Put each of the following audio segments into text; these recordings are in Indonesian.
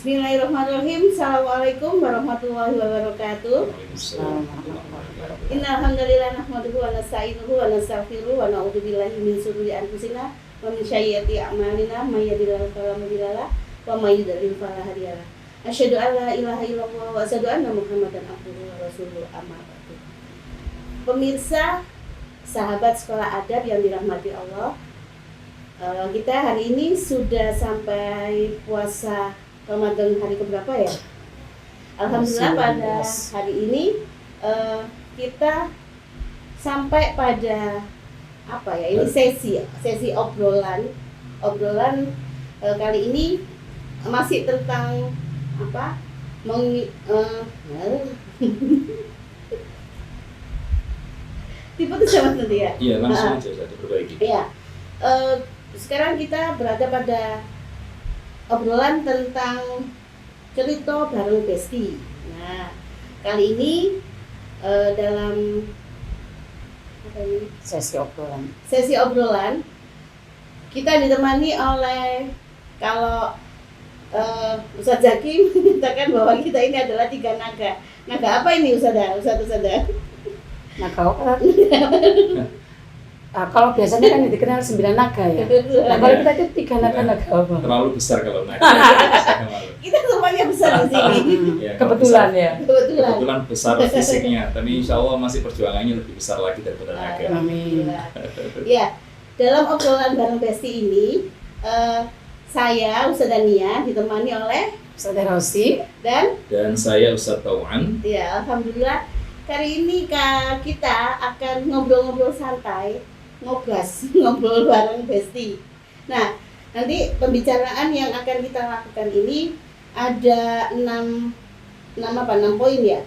Bismillahirrahmanirrahim. Assalamualaikum warahmatullahi wabarakatuh. Innal hamdalillah nahmaduhu wa nasta'inuhu wa nastaghfiruh wa na'udzu billahi min shururi anfusina wa min sayyiati a'malina may yahdihillahu fala mudilla lahu wa may yudlil fala hadiya lahu. Asyhadu an la ilaha illallah wa asyhadu anna Muhammadan abduhu wa rasuluhu amma ba'du. Pemirsa, sahabat sekolah adab yang dirahmati Allah, kita hari ini sudah sampai puasa Ramadan hari keberapa ya? Alhamdulillah pada hari ini kita sampai pada apa ya? Ini sesi obrolan kali ini masih tentang apa? Diputus sama nanti ya? Iya, langsung aja saya diperbaiki. Iya. Sekarang kita berada pada obrolan tentang cerita bareng Besti. Nah, kali ini dalam apa ini? Sesi obrolan kita ditemani oleh, kalau Ustaz Zaki menyatakan bahwa kita ini adalah 3 naga. Naga apa ini Ustaz? Naga apa? Kalau biasanya kan dikenal 9 naga ya. Nah, kalau kita itu 3 naga apa? Terlalu besar kalau naga. Kita semuanya besar di sini. Ya, Kebetulan besar, ya. Kebetulan besar fisiknya, tapi insya Allah masih perjuangannya lebih besar lagi daripada naga. Amin. Ya, dalam obrolan bareng Besti ini, saya Ustazah Nia ditemani oleh Ustaz Rosi dan saya Ustaz Tawan. ya, alhamdulillah kali ini kita akan ngobrol-ngobrol santai, ngobrol bareng Besti. Nah, nanti pembicaraan yang akan kita lakukan ini ada 6 poin ya.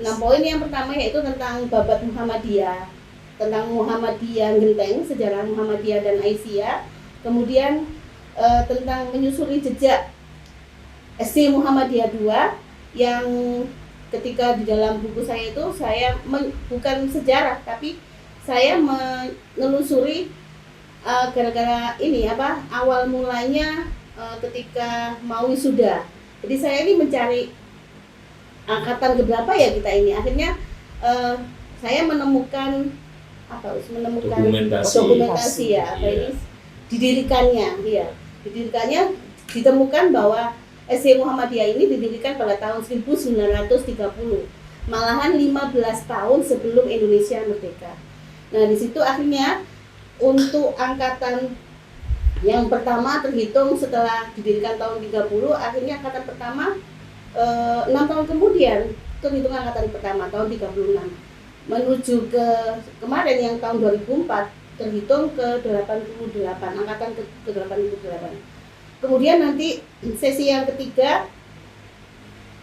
6 poin. Yang pertama yaitu tentang babat Muhammadiyah, tentang Muhammadiyah Genteng, sejarah Muhammadiyah dan Aisyah. Kemudian tentang menyusuri jejak SD Muhammadiyah 2, yang ketika di dalam buku saya itu saya bukan sejarah, tapi saya menelusuri gara-gara ini awal mulanya ketika mau wisuda. Jadi saya ini mencari angkatan keberapa ya kita ini. Akhirnya saya menemukan dokumentasi ya, ini didirikannya, ditemukan bahwa SD Muhammadiyah ini didirikan pada tahun 1930, malahan 15 tahun sebelum Indonesia merdeka. Nah, di situ akhirnya untuk angkatan yang pertama terhitung setelah didirikan tahun 30, akhirnya angkatan pertama 6 tahun kemudian terhitung angkatan pertama tahun 36. Menuju ke kemarin yang tahun 2004 terhitung ke 88, angkatan ke 88. Kemudian nanti sesi yang ketiga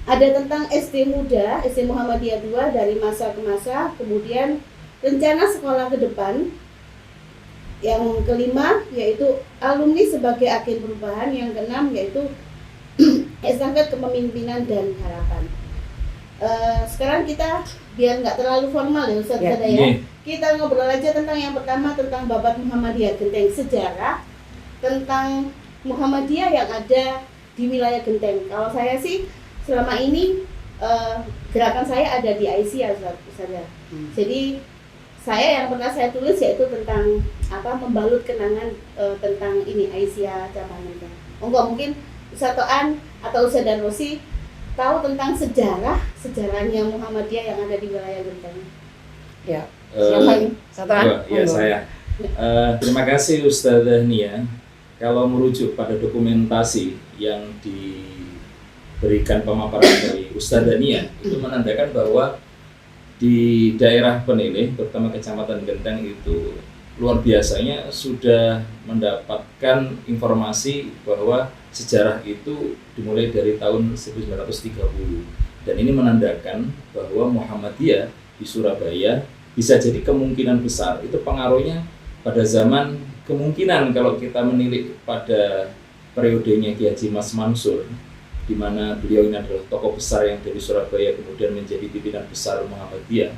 ada tentang SD Muda, SD Muhammadiyah 2 dari masa ke masa, kemudian rencana sekolah ke depan. Yang kelima yaitu alumni sebagai agen perubahan, yang keenam yaitu estafet kepemimpinan dan harapan. Sekarang kita biar nggak terlalu formal ya Ustaz ya. Kita ngobrol aja tentang yang pertama, tentang babat Muhammadiyah Genteng, sejarah tentang Muhammadiyah yang ada di wilayah Genteng. Kalau saya sih selama ini gerakan saya ada di Aisyah Ustaz. Jadi saya yang pernah saya tulis yaitu tentang membalut kenangan tentang ini Aisyah cabang Genteng. Mungkin Ustaz Toan atau Ustaz dan Rosi tahu tentang sejarahnya Muhammadiyah yang ada di wilayah Genteng. Ya. Siapa ini? Ya, saya. Terima kasih Ustazah Nia. Kalau merujuk pada dokumentasi yang diberikan pemaparan dari Ustazah Nia, itu menandakan bahwa di daerah Peneleh, terutama Kecamatan Genteng itu luar biasanya sudah mendapatkan informasi bahwa sejarah itu dimulai dari tahun 1930. Dan ini menandakan bahwa Muhammadiyah di Surabaya bisa jadi kemungkinan besar itu pengaruhnya pada zaman, kemungkinan kalau kita menilik pada periodenya Ki Haji Mas Mansur, di mana beliau ini adalah tokoh besar yang dari Surabaya kemudian menjadi pimpinan besar Muhammadiyah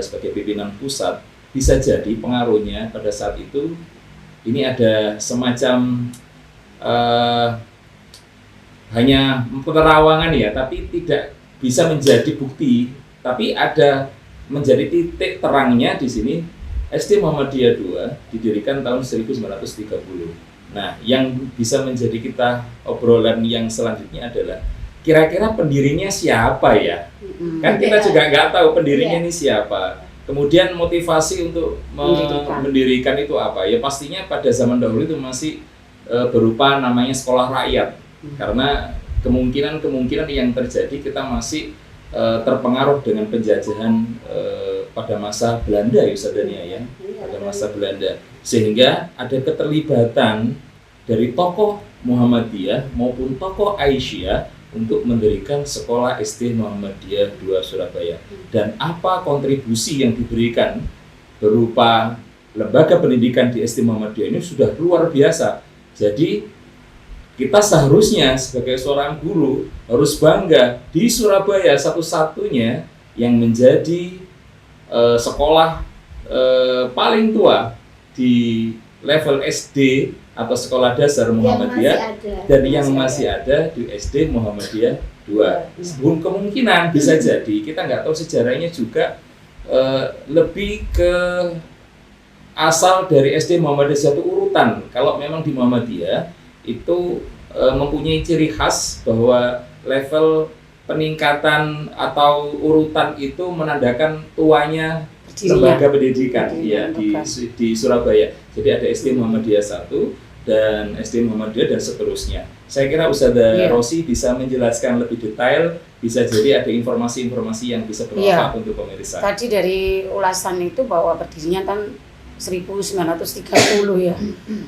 sebagai pimpinan pusat, bisa jadi pengaruhnya pada saat itu ini ada semacam hanya penerawangan ya, tapi tidak bisa menjadi bukti. Tapi ada menjadi titik terangnya di sini. SD Muhammadiyah 2 didirikan tahun 1930. Nah, yang bisa menjadi kita obrolan yang selanjutnya adalah kira-kira pendirinya siapa ya? Kan kita juga nggak tahu pendirinya ini siapa. Kemudian motivasi untuk mendirikan itu apa? Ya pastinya pada zaman dahulu itu masih berupa namanya sekolah rakyat. Karena kemungkinan yang terjadi kita masih terpengaruh dengan penjajahan pada masa Belanda ya Ustazah Nia ya, pada masa Belanda, sehingga ada keterlibatan dari tokoh Muhammadiyah maupun tokoh Aisyah untuk mendirikan sekolah SD Muhammadiyah 2 Surabaya. Dan apa kontribusi yang diberikan berupa lembaga pendidikan di SD Muhammadiyah ini sudah luar biasa. Jadi kita seharusnya sebagai seorang guru harus bangga di Surabaya satu-satunya yang menjadi sekolah paling tua di level SD atau sekolah dasar Muhammadiyah dan yang masih ada di SD Muhammadiyah 2. Kemungkinan bisa jadi, kita nggak tahu sejarahnya juga, lebih ke asal dari SD Muhammadiyah 1 urutan. Kalau memang di Muhammadiyah itu mempunyai ciri khas bahwa level peningkatan atau urutan itu menandakan tuanya lembaga pendidikan ya di Surabaya. Jadi ada SD Muhammadiyah 1 dan SD Muhammadiyah dan seterusnya. Saya kira Ustazah Rosi bisa menjelaskan lebih detail, bisa jadi ada informasi-informasi yang bisa bermanfaat untuk pemirsa. Tadi dari ulasan itu bahwa berdirinya tahun 1930 ya.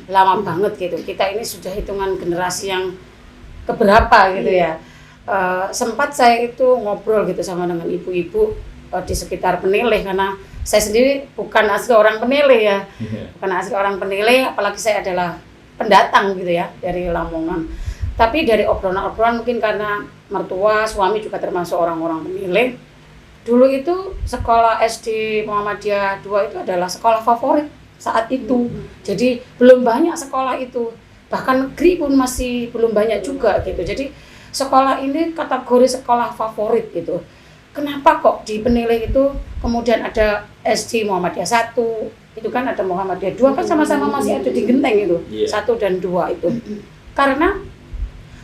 Lama banget gitu. Kita ini sudah hitungan generasi yang keberapa gitu ya. Sempat saya itu ngobrol gitu sama dengan ibu-ibu di sekitar Peneleh, karena saya sendiri bukan asli orang Peneleh ya, bukan asli orang Peneleh, apalagi saya adalah pendatang gitu ya dari Lamongan. Tapi dari obrolan-obrolan mungkin karena mertua suami juga termasuk orang-orang Peneleh, dulu itu sekolah SD Muhammadiyah 2 itu adalah sekolah favorit saat itu. Jadi belum banyak sekolah itu, bahkan negeri pun masih belum banyak juga gitu. Jadi sekolah ini kategori sekolah favorit gitu. Kenapa kok di Peneleh itu kemudian ada SD Muhammadiyah 1, itu kan ada Muhammadiyah 2 kan sama-sama masih ada di Genteng itu, 1 dan 2 itu. Karena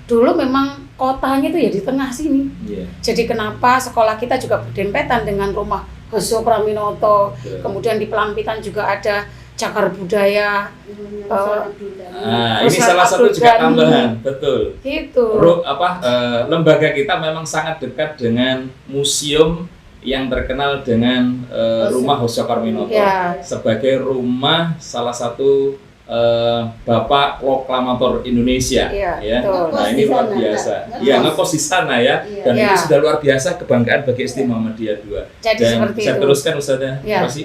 dulu memang kotanya itu ya di tengah sini. Jadi kenapa sekolah kita juga berdempetan dengan rumah Hosho Praminoto, kemudian di Pelampitan juga ada Cagar Budaya. Ini salah satu juga tambahan, betul. Gitu. Lembaga kita memang sangat dekat dengan museum yang terkenal dengan rumah Hosho Praminoto sebagai rumah salah satu Bapak Proklamator Indonesia. Ya. Nah ini luar biasa. Ya ngekos di sana ya. Dan itu sudah luar biasa kebanggaan bagi SD Muhammadiyah 2. Jadi dan seperti saya itu. Teruskan Ustazah Rosi.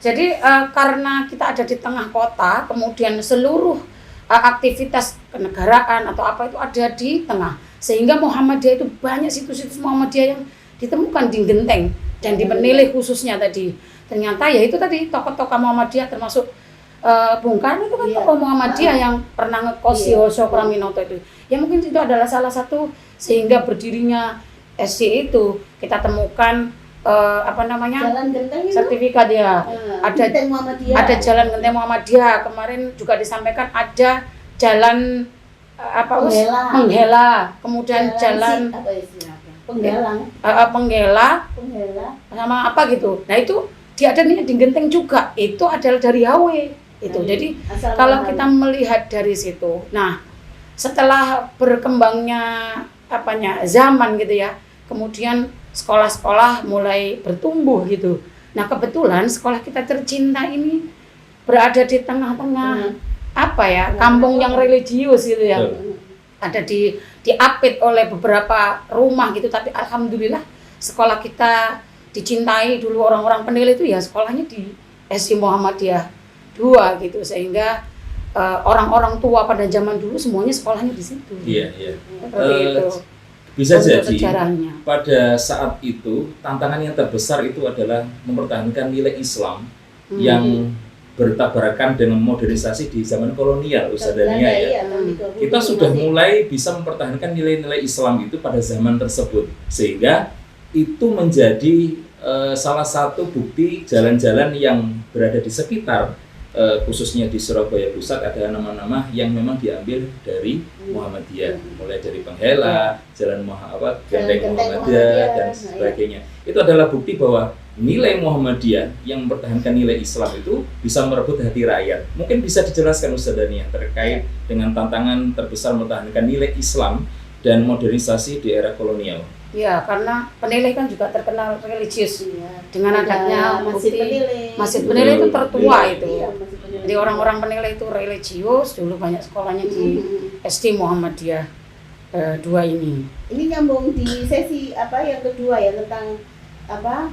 Jadi karena kita ada di tengah kota, kemudian seluruh aktivitas kenegaraan atau apa itu ada di tengah, sehingga Muhammadiyah itu banyak situs-situs Muhammadiyah yang ditemukan di Genteng dan di Peneleh khususnya tadi. Ternyata ya itu tadi tokoh-tokoh Muhammadiyah termasuk Bung Karno itu kan tokoh Muhammadiyah yang pernah ngekos di Hosho Praminoto itu. Ya mungkin itu adalah salah satu sehingga berdirinya SD itu. Kita temukan Jalan Genteng itu? Sertifikat ya. Ada Jalan Genteng Muhammadiyah. Kemarin juga disampaikan ada jalan Penghela. Kemudian jalan Penghela sama apa gitu. Nah itu dia ada nih di Genteng juga. Itu adalah dari HW itu. Jadi kalau kita melihat dari situ, nah setelah berkembangnya zaman gitu ya, kemudian sekolah-sekolah mulai bertumbuh gitu. Nah kebetulan sekolah kita tercinta ini berada di tengah-tengah kampung yang religius gitu ya. Ada diapit oleh beberapa rumah gitu, tapi alhamdulillah sekolah kita dicintai dulu orang-orang Peneleh itu ya sekolahnya di SD Muhammadiyah 2 gitu, sehingga orang-orang tua pada zaman dulu semuanya sekolahnya di situ. Iya. Seperti itu. Bisa jadi sejarahnya. Pada saat itu tantangan yang terbesar itu adalah mempertahankan nilai Islam yang bertabrakan dengan modernisasi di zaman kolonial, Ustazah Nia ya. Kita sudah mulai bisa mempertahankan nilai-nilai Islam itu pada zaman tersebut, sehingga itu menjadi salah satu bukti jalan-jalan yang berada di sekitar khususnya di Surabaya Pusat ada nama-nama yang memang diambil dari Muhammadiyah, mulai dari Penghela, Jalan Genteng Muhammadiyah dan sebagainya. Itu adalah bukti bahwa nilai Muhammadiyah yang mempertahankan nilai Islam itu bisa merebut hati rakyat. Mungkin bisa dijelaskan Ustazah Nia terkait dengan tantangan terbesar mempertahankan nilai Islam dan modernisasi di era kolonial. Ya, karena Penilai kan juga terkenal religius dengan adanya Masjid Penilai itu tertua itu. Jadi orang-orang Penilai itu religius, dulu banyak sekolahnya di SD Muhammadiyah 2 ini. Ini nyambung di sesi yang kedua ya tentang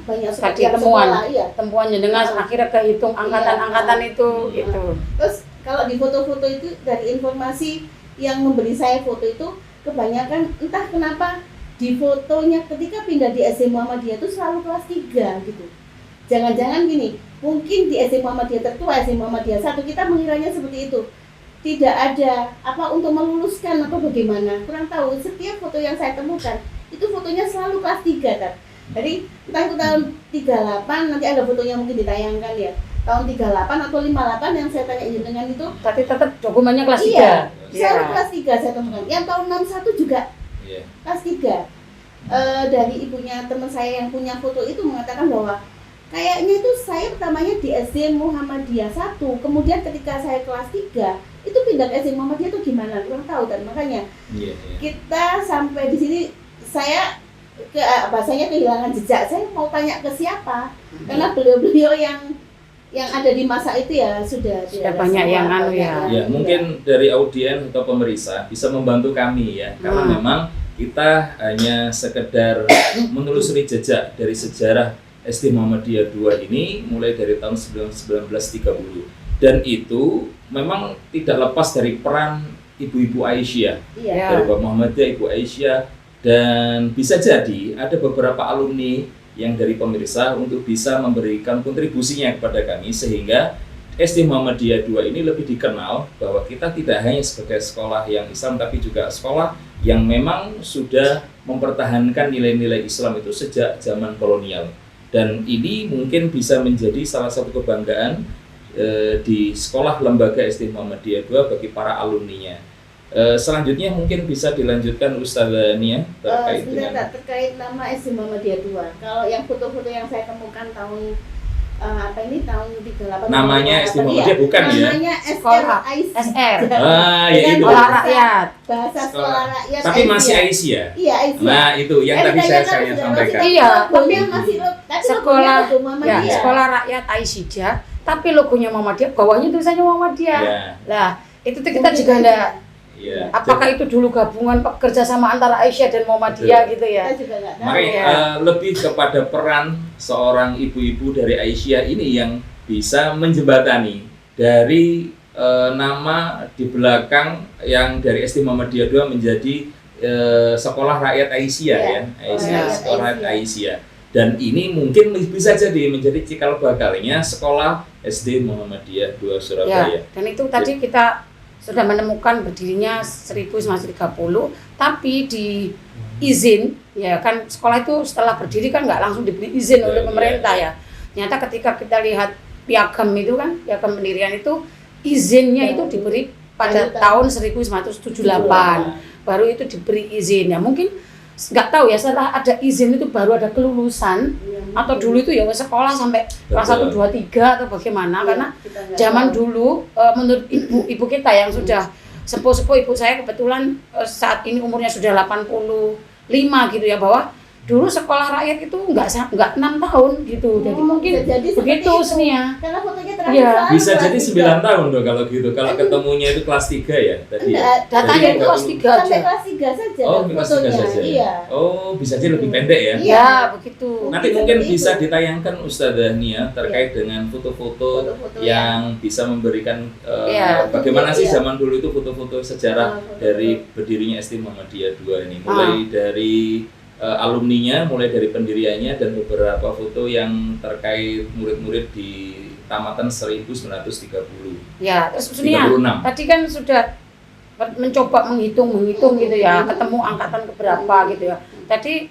banyak tadi temuan jenengan akhirnya kehitung angkatan-angkatan itu gitu. Terus kalau di foto-foto itu dari informasi yang memberi saya foto itu kebanyakan entah kenapa di fotonya ketika pindah di SD Muhammadiyah itu selalu kelas 3 gitu. Jangan-jangan gini, mungkin di SD Muhammadiyah tertua, SD Muhammadiyah 1 kita mengiranya seperti itu. Tidak ada untuk meluluskan atau bagaimana, kurang tahu. Setiap foto yang saya temukan itu fotonya selalu kelas 3 kan. Jadi entah itu tahun 38, nanti ada fotonya mungkin ditayangkan ya. Tahun 38 atau 58 yang saya tanya dengan itu. Tapi tetap dokumennya kelas 3. Iya, selalu kelas 3 saya temukan. Yang tahun 61 juga kelas 3. Dari ibunya teman saya yang punya foto itu mengatakan bahwa kayaknya itu saya pertamanya di SD Muhammadiyah 1, kemudian ketika saya kelas 3 itu pindah ke SD Muhammadiyah itu gimana, kurang tahu. Dan makanya kita sampai di sini saya bahasanya kehilangan jejak. Saya mau tanya ke siapa, karena beliau-beliau yang ada di masa itu ya sudah banyak yang mungkin dari audiens atau pemeriksa bisa membantu kami ya, karena memang kita hanya sekedar menelusuri jejak dari sejarah SD Muhammadiyah 2 ini mulai dari tahun 1930, dan itu memang tidak lepas dari peran Ibu-Ibu Aisyah, dari Bapak Muhammadiyah, Ibu Aisyah, dan bisa jadi ada beberapa alumni yang dari pemirsa untuk bisa memberikan kontribusinya kepada kami, sehingga SD Muhammadiyah 2 ini lebih dikenal bahwa kita tidak hanya sebagai sekolah yang Islam, tapi juga sekolah yang memang sudah mempertahankan nilai-nilai Islam itu sejak zaman kolonial. Dan ini mungkin bisa menjadi salah satu kebanggaan di sekolah lembaga SD Muhammadiyah 2 bagi para alumninya. Selanjutnya mungkin bisa dilanjutkan Ustazah Nia terkait nama SD Muhammadiyah 2. Kalau yang foto-foto yang saya temukan tahun tahun 38. Namanya SD Muhammadiyah bukan ya? Namanya SR. Ya itu. Sekolah rakyat. Bahasa sekolah rakyat. Tapi masih Aisyah. Iya, Aisyah. Nah, itu yang tadi saya sampaikan. Iya, tapi masih sekolah rakyat Aisyah, tapi logonya Muhammadiyah, bawahnya tulisannya Muhammadiyah. Nah, itu kita juga enggak. Apakah itu dulu gabungan kerjasama antara Aisyah dan Muhammadiyah gitu ya? Makanya lebih kepada peran seorang ibu-ibu dari Aisyah ini yang bisa menjembatani dari nama di belakang yang dari SD Muhammadiyah 2 menjadi sekolah rakyat Aisyah sekolah rakyat Aisyah. Dan ini mungkin bisa jadi menjadi cikal bakalnya sekolah SD Muhammadiyah 2 Surabaya. Dan itu tadi kita sudah menemukan berdirinya 1930, tapi di izin ya kan, sekolah itu setelah berdiri kan nggak langsung diberi izin oleh pemerintah ya. Ternyata ketika kita lihat piagam itu kan, piagam pendirian itu izinnya itu diberi pada tahun 1978, baru itu diberi izin ya. Mungkin nggak tahu ya, setelah ada izin itu baru ada kelulusan, atau dulu itu ya sekolah sampai kelas 1, 2, 3 atau bagaimana, karena zaman dulu menurut ibu kita yang sudah sepuh-sepuh, ibu saya kebetulan saat ini umurnya sudah 85 gitu ya, bahwa dulu sekolah rakyat itu enggak 6 tahun gitu. Jadi mungkin begitu Senia. Karena fotonya terakhir bisa jadi 9 tahun dong kalau gitu. Kalau ketemunya itu kelas 3 ya tadi. Datanya itu kelas 3 aja. Sampai kelas 3 saja. Oh, kelas 3 saja. Iya. Oh, bisa jadi lebih pendek ya. Iya, begitu. Nanti mungkin bisa ditayangkan Ustazah Nia terkait dengan foto-foto yang bisa memberikan bagaimana sih zaman dulu itu foto-foto sejarah dari berdirinya SD Muhammadiyah 2 ini. Mulai dari alumninya, mulai dari pendiriannya, dan beberapa foto yang terkait murid-murid di tamatan 1930. Ya, terus Usnia 36. tadi kan sudah mencoba menghitung gitu ya, ketemu angkatan keberapa gitu ya. Tadi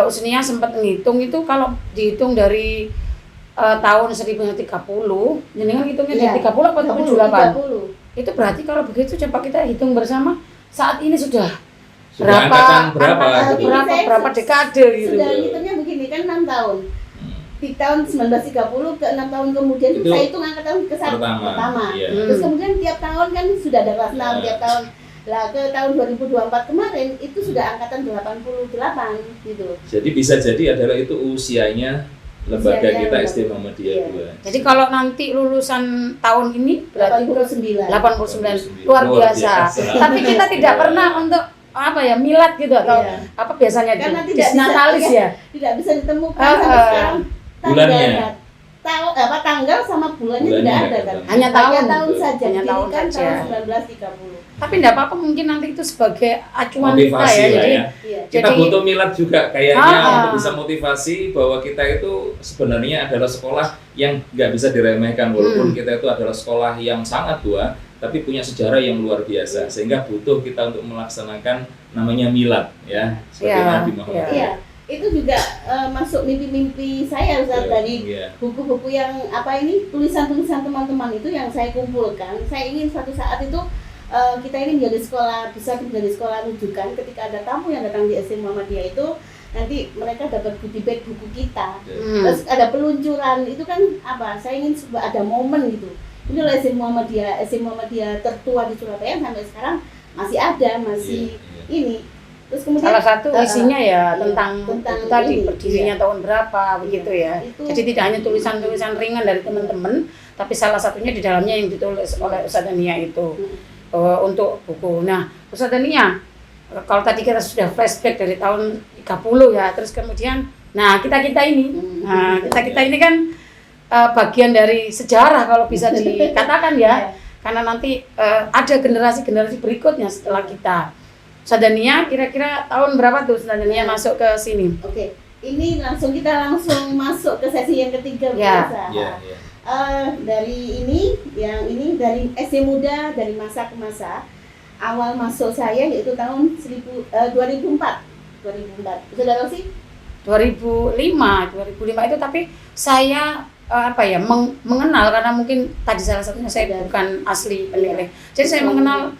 Usnia sempat menghitung itu kalau dihitung dari tahun 1930, jenengan hitungnya dari 30 apa 78? 30. Itu berarti kalau begitu coba kita hitung bersama saat ini sudah Sudah angkatan berapa gitu. dekade gitu. Sudah hitungnya begini kan 6 tahun. Di tahun 1930 ke 6 tahun kemudian Itu saya hitung angkatan pertama. Iya. Terus kemudian tiap tahun kan sudah ada kelas 6 Iya. tiap tahun. Lah ke tahun 2024 kemarin itu sudah angkatan 88 gitu. Jadi bisa jadi adalah itu usianya lembaga Usianya kita lembaga. SD Muhammadiyah Iya. 2. Jadi kalau nanti lulusan tahun ini berarti 89. 89 luar biasa. Tapi kita tidak pernah untuk apa ya milad gitu atau Iya. apa biasanya Karena itu tidak bisa- natalis ya. Tidak bisa ditemukan Ah, sampai ah. sekarang Bulannya. tanggal sama bulannya Bulannya tidak ada nggak kan. ketemu. Hanya tahun. saja. Hanya tahun Didirikan saja. tahun 1930. Tapi enggak apa-apa mungkin nanti itu sebagai acuan kita Motivasi ya. lah Jadi ya. Iya. Kita Jadi- butuh milad juga kayaknya Ah. untuk bisa motivasi bahwa kita itu sebenarnya adalah sekolah yang nggak bisa diremehkan walaupun kita itu adalah sekolah yang sangat tua tapi punya sejarah yang luar biasa sehingga butuh kita untuk melaksanakan namanya milad ya sebagai Iya, Nabi Muhammad. Iya, itu juga masuk mimpi-mimpi saya Ustaz, dari Iya. buku-buku yang apa ini tulisan-tulisan teman-teman itu yang saya kumpulkan. Saya ingin suatu saat itu kita ini menjadi sekolah, bisa menjadi sekolah rujukan ketika ada tamu yang datang di SD Muhammadiyah itu nanti mereka dapat goodie bag buku kita. Terus ada peluncuran itu kan apa? Saya ingin ada momen gitu. Ini loh SD Muhammadiyah tertua di Surabaya sampai sekarang masih ada, masih Iya. ini. Terus kemudian salah satu isinya ya iya, tentang tentang itu tadi ini, berdirinya iya. tahun berapa begitu ya. Itu. Jadi tidak hanya tulisan-tulisan ringan dari teman-teman, tapi salah satunya di dalamnya yang ditulis oleh Ustazah Nia itu untuk buku. Nah, Ustazah Nia, kalau tadi kita sudah flashback dari tahun 30 ya, terus kemudian, nah kita ini kan bagian dari sejarah kalau bisa dikatakan ya, karena nanti ada generasi-generasi berikutnya setelah kita. Ustazah Nia, kira-kira tahun berapa tuh Ustazah Nia masuk ke sini? Oke, ini kita langsung masuk ke sesi yang ketiga Ya. biasa. Iya, iya. Dari ini dari SD muda dari masa ke masa. Awal masuk saya yaitu tahun 2004. Sudah tahu sih? 2005 itu, tapi saya mengenal karena mungkin tadi salah satunya saya bukan asli penilai. Jadi saya mengenal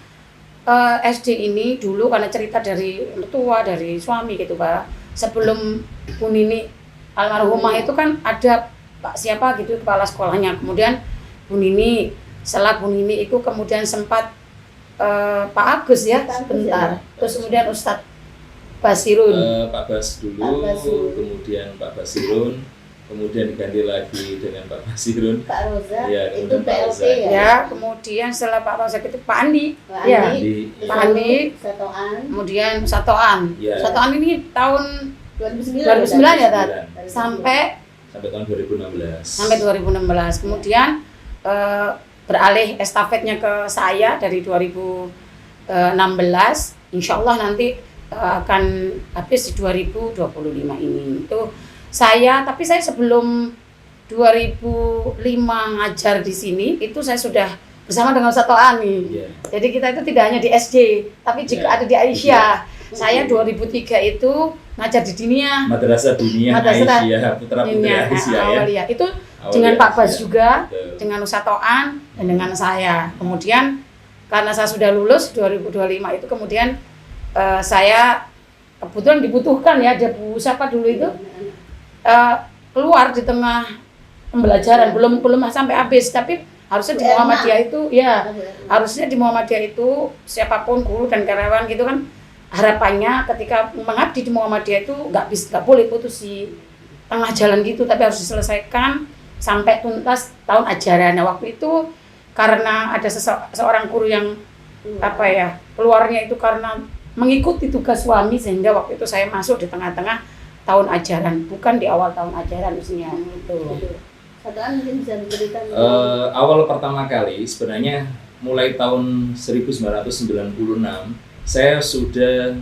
SD ini dulu karena cerita dari mertua, dari suami gitu Pak. Sebelum Bu Nini almarhumah itu kan ada Pak siapa gitu kepala sekolahnya. Kemudian Bu Nini, setelah Bu Nini itu kemudian sempat Pak Agus ya sebentar. Terus kemudian Ustadz Basirun. Pak Bas dulu, Pak Basirun. kemudian Pak Basirun, kemudian diganti lagi dengan Pak Basirun. Pak Roza Iya, itu kemudian Pak PLT Roza. ya. Ya, kemudian setelah Pak Rozak itu Pak Andi. Pak Ya. Andi, Di Pak Andi. Setoan Kemudian Satoan. Ya. Satoan ini tahun 2009 2009 ya, Tat? 2009. Sampai Sampai tahun 2016. sampai 2016. Kemudian beralih estafetnya ke saya dari 2016. Insya Allah nanti akan habis di 2025 ini. Itu tapi saya sebelum 2005 ngajar di sini, itu saya sudah bersama dengan Ustaz Toani. Iya. Jadi kita itu tidak hanya di SD, tapi juga Ya. ada di Aisyah. Saya 2003 itu ngajar di Dinia. Madrasah Dunia Madrasah Aisyah, putra putri Dinia, Aisyah ya. Awaliyah. Itu Awaliyah dengan Pak Bas Aisyah. juga, Betul. dengan Ustaz Toan, dan dengan saya. Kemudian karena saya sudah lulus 2025 itu kemudian saya kebetulan dibutuhkan ya, ada Bu siapa dulu itu keluar di tengah pembelajaran, belum sampai habis, tapi harusnya di Muhammadiyah itu ya, harusnya di Muhammadiyah itu siapapun guru dan karyawan gitu kan, harapannya ketika mengabdi di Muhammadiyah itu nggak boleh putus di tengah jalan gitu, tapi harus diselesaikan sampai tuntas tahun ajaran. Nah, waktu itu karena ada seorang guru yang keluarnya itu karena mengikuti tugas suami, sehingga waktu itu saya masuk di tengah-tengah tahun ajaran, bukan di awal tahun ajaran usianya itu. Satuan mungkin bisa diberikan. Awal pertama kali sebenarnya mulai tahun 1996 saya sudah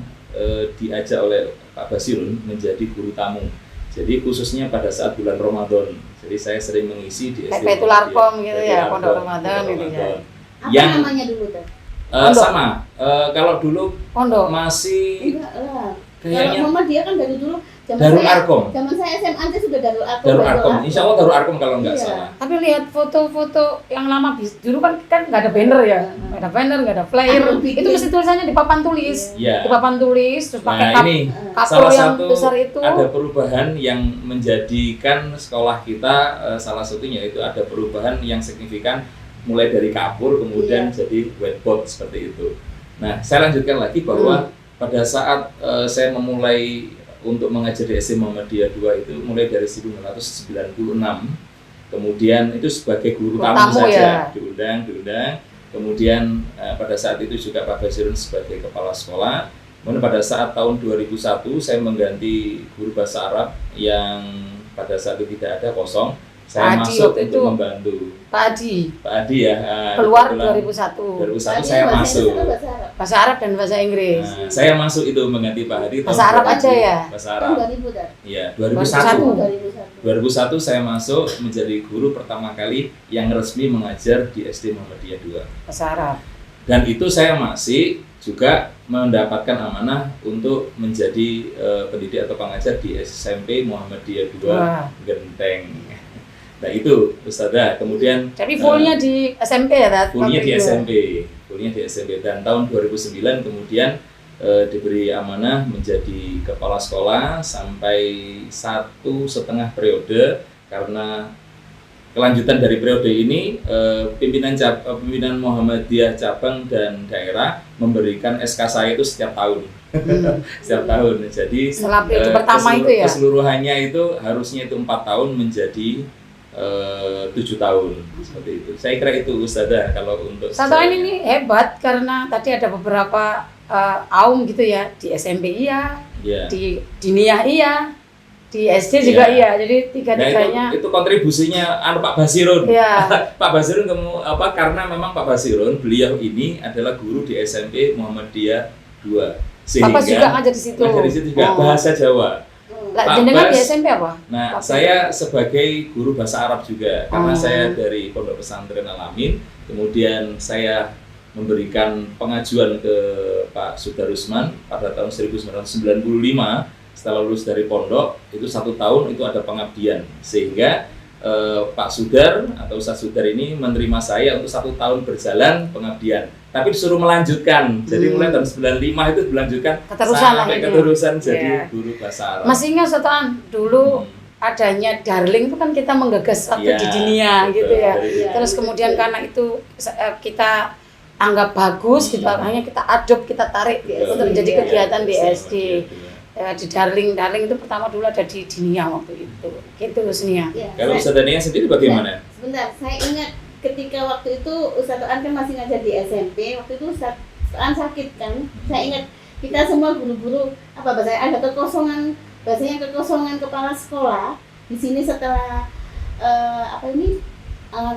diajak oleh Pak Basirun menjadi guru tamu. Jadi khususnya pada saat bulan Ramadan. Jadi saya sering mengisi di SD Baitul Muhammadiyah. Arqam gitu Baitul ya, Arqam, Pondok Ramadan Pondok gitu ya. Ramadan. Apa Yang namanya dulu tuh? Pondok. sama. Kalau dulu Pondok. masih Enggak lah. kayaknya Kalau Muhammadiyah kan dari dulu Darul Arqam. Zaman saya SMA aja sudah Darul Arqam. Darul Arqam. Insya Allah Darul Arqam kalau nggak Iya. salah. Tapi lihat foto-foto yang lama dulu kan nggak ada banner ya, nggak ada banner, nggak ada flyer. Bikin. Itu mesti tulisannya di papan tulis, Iya. di papan tulis, terus pakai Nah ini kapo salah yang satu besar itu. ada perubahan yang menjadikan sekolah kita salah satunya itu ada perubahan yang signifikan mulai dari kapur kemudian jadi whiteboard seperti itu. Nah saya lanjutkan lagi bahwa pada saat saya memulai untuk mengajar di SD Muhammadiyah 2 itu mulai dari 1996, kemudian itu sebagai guru tamu saja, diundang. Kemudian pada saat itu juga Pak Basirun sebagai kepala sekolah. Kemudian pada saat tahun 2001 saya mengganti guru bahasa Arab yang pada saat itu tidak ada kosong. Saya Pak Adi masuk waktu untuk itu. membantu. Pak Adi Pak Adi ya. keluar kebetulan 2001. 2001 saya masuk. Bahasa Arab. Bahasa Arab dan bahasa Inggris. Nah, saya masuk itu mengganti Pak Adi. Bahasa tahun Arab aja 2000. ya? Bahasa Tahun Arab. 2000 dah. Iya, 2001. 2001 saya masuk menjadi guru pertama kali yang resmi mengajar di SD Muhammadiyah 2. Bahasa Arab. Dan itu saya masih juga mendapatkan amanah untuk menjadi pendidik atau pengajar di SMP Muhammadiyah 2 Wah. Genteng. Nah itu Ustazah, kemudian Tapi fullnya di SMP ya, Tat? fullnya di Waktu itu. SMP, dan tahun 2009 kemudian diberi amanah menjadi kepala sekolah sampai 1,5 periode karena kelanjutan dari periode ini pimpinan Muhammadiyah cabang dan daerah memberikan SK saya itu setiap tahun. Setiap tahun. Jadi Setelah periode pertama itu ya? keseluruhannya itu harusnya itu 4 tahun menjadi 7 tahun seperti itu. Saya kira itu Ustazah kalau untuk Satu ini hebat karena tadi ada beberapa aum gitu ya, di SMP iya, ya. di diniyah iya, di SD juga Iya. iya. Jadi Nah, tiga-tiganya itu kontribusinya Pak Basirun. iya. Pak Basirun karena memang Pak Basirun beliau ini adalah guru di SMP Muhammadiyah 2. Sehingga Bapak juga ngajar di situ. ngajar di situ juga Oh. bahasa Jawa. Lah, Pak jenengan di Bas. SMP apa? Nah, Pak saya sebagai guru bahasa Arab juga karena Oh. saya dari Pondok Pesantren Al-Amin, kemudian saya memberikan pengajuan ke Pak Sudarusman pada tahun 1995 setelah lulus dari pondok itu 1 tahun itu ada pengabdian sehingga Pak Sudar atau Ustaz Sudar ini menerima saya untuk 1 tahun berjalan pengabdian tapi disuruh melanjutkan jadi mulai tahun 95 itu dilanjutkan Keterusan sampai akhirnya. keterusan jadi Iya. guru bahasa Arab. Masih ingat setelah dulu adanya Darling itu kan kita menggagas waktu Iya, di dunia betul. gitu ya. Iya. Terus kemudian karena itu kita anggap bagus gitu, akhirnya kita adopt, kita tarik Betul. untuk menjadi Iya. kegiatan di Iya, SD. Di Darling itu pertama dulu ada di Dinia waktu itu. Gitu Husnia. Ya, Kalau saya- Ustaz Dania sendiri bagaimana? Sebentar, saya ingat ketika waktu itu Ustaz An kan masih ngajar di SMP. Waktu itu Ustaz An sakit kan. Saya ingat kita semua guru-guru ada kekosongan, bahasanya kekosongan kepala sekolah di sini setelah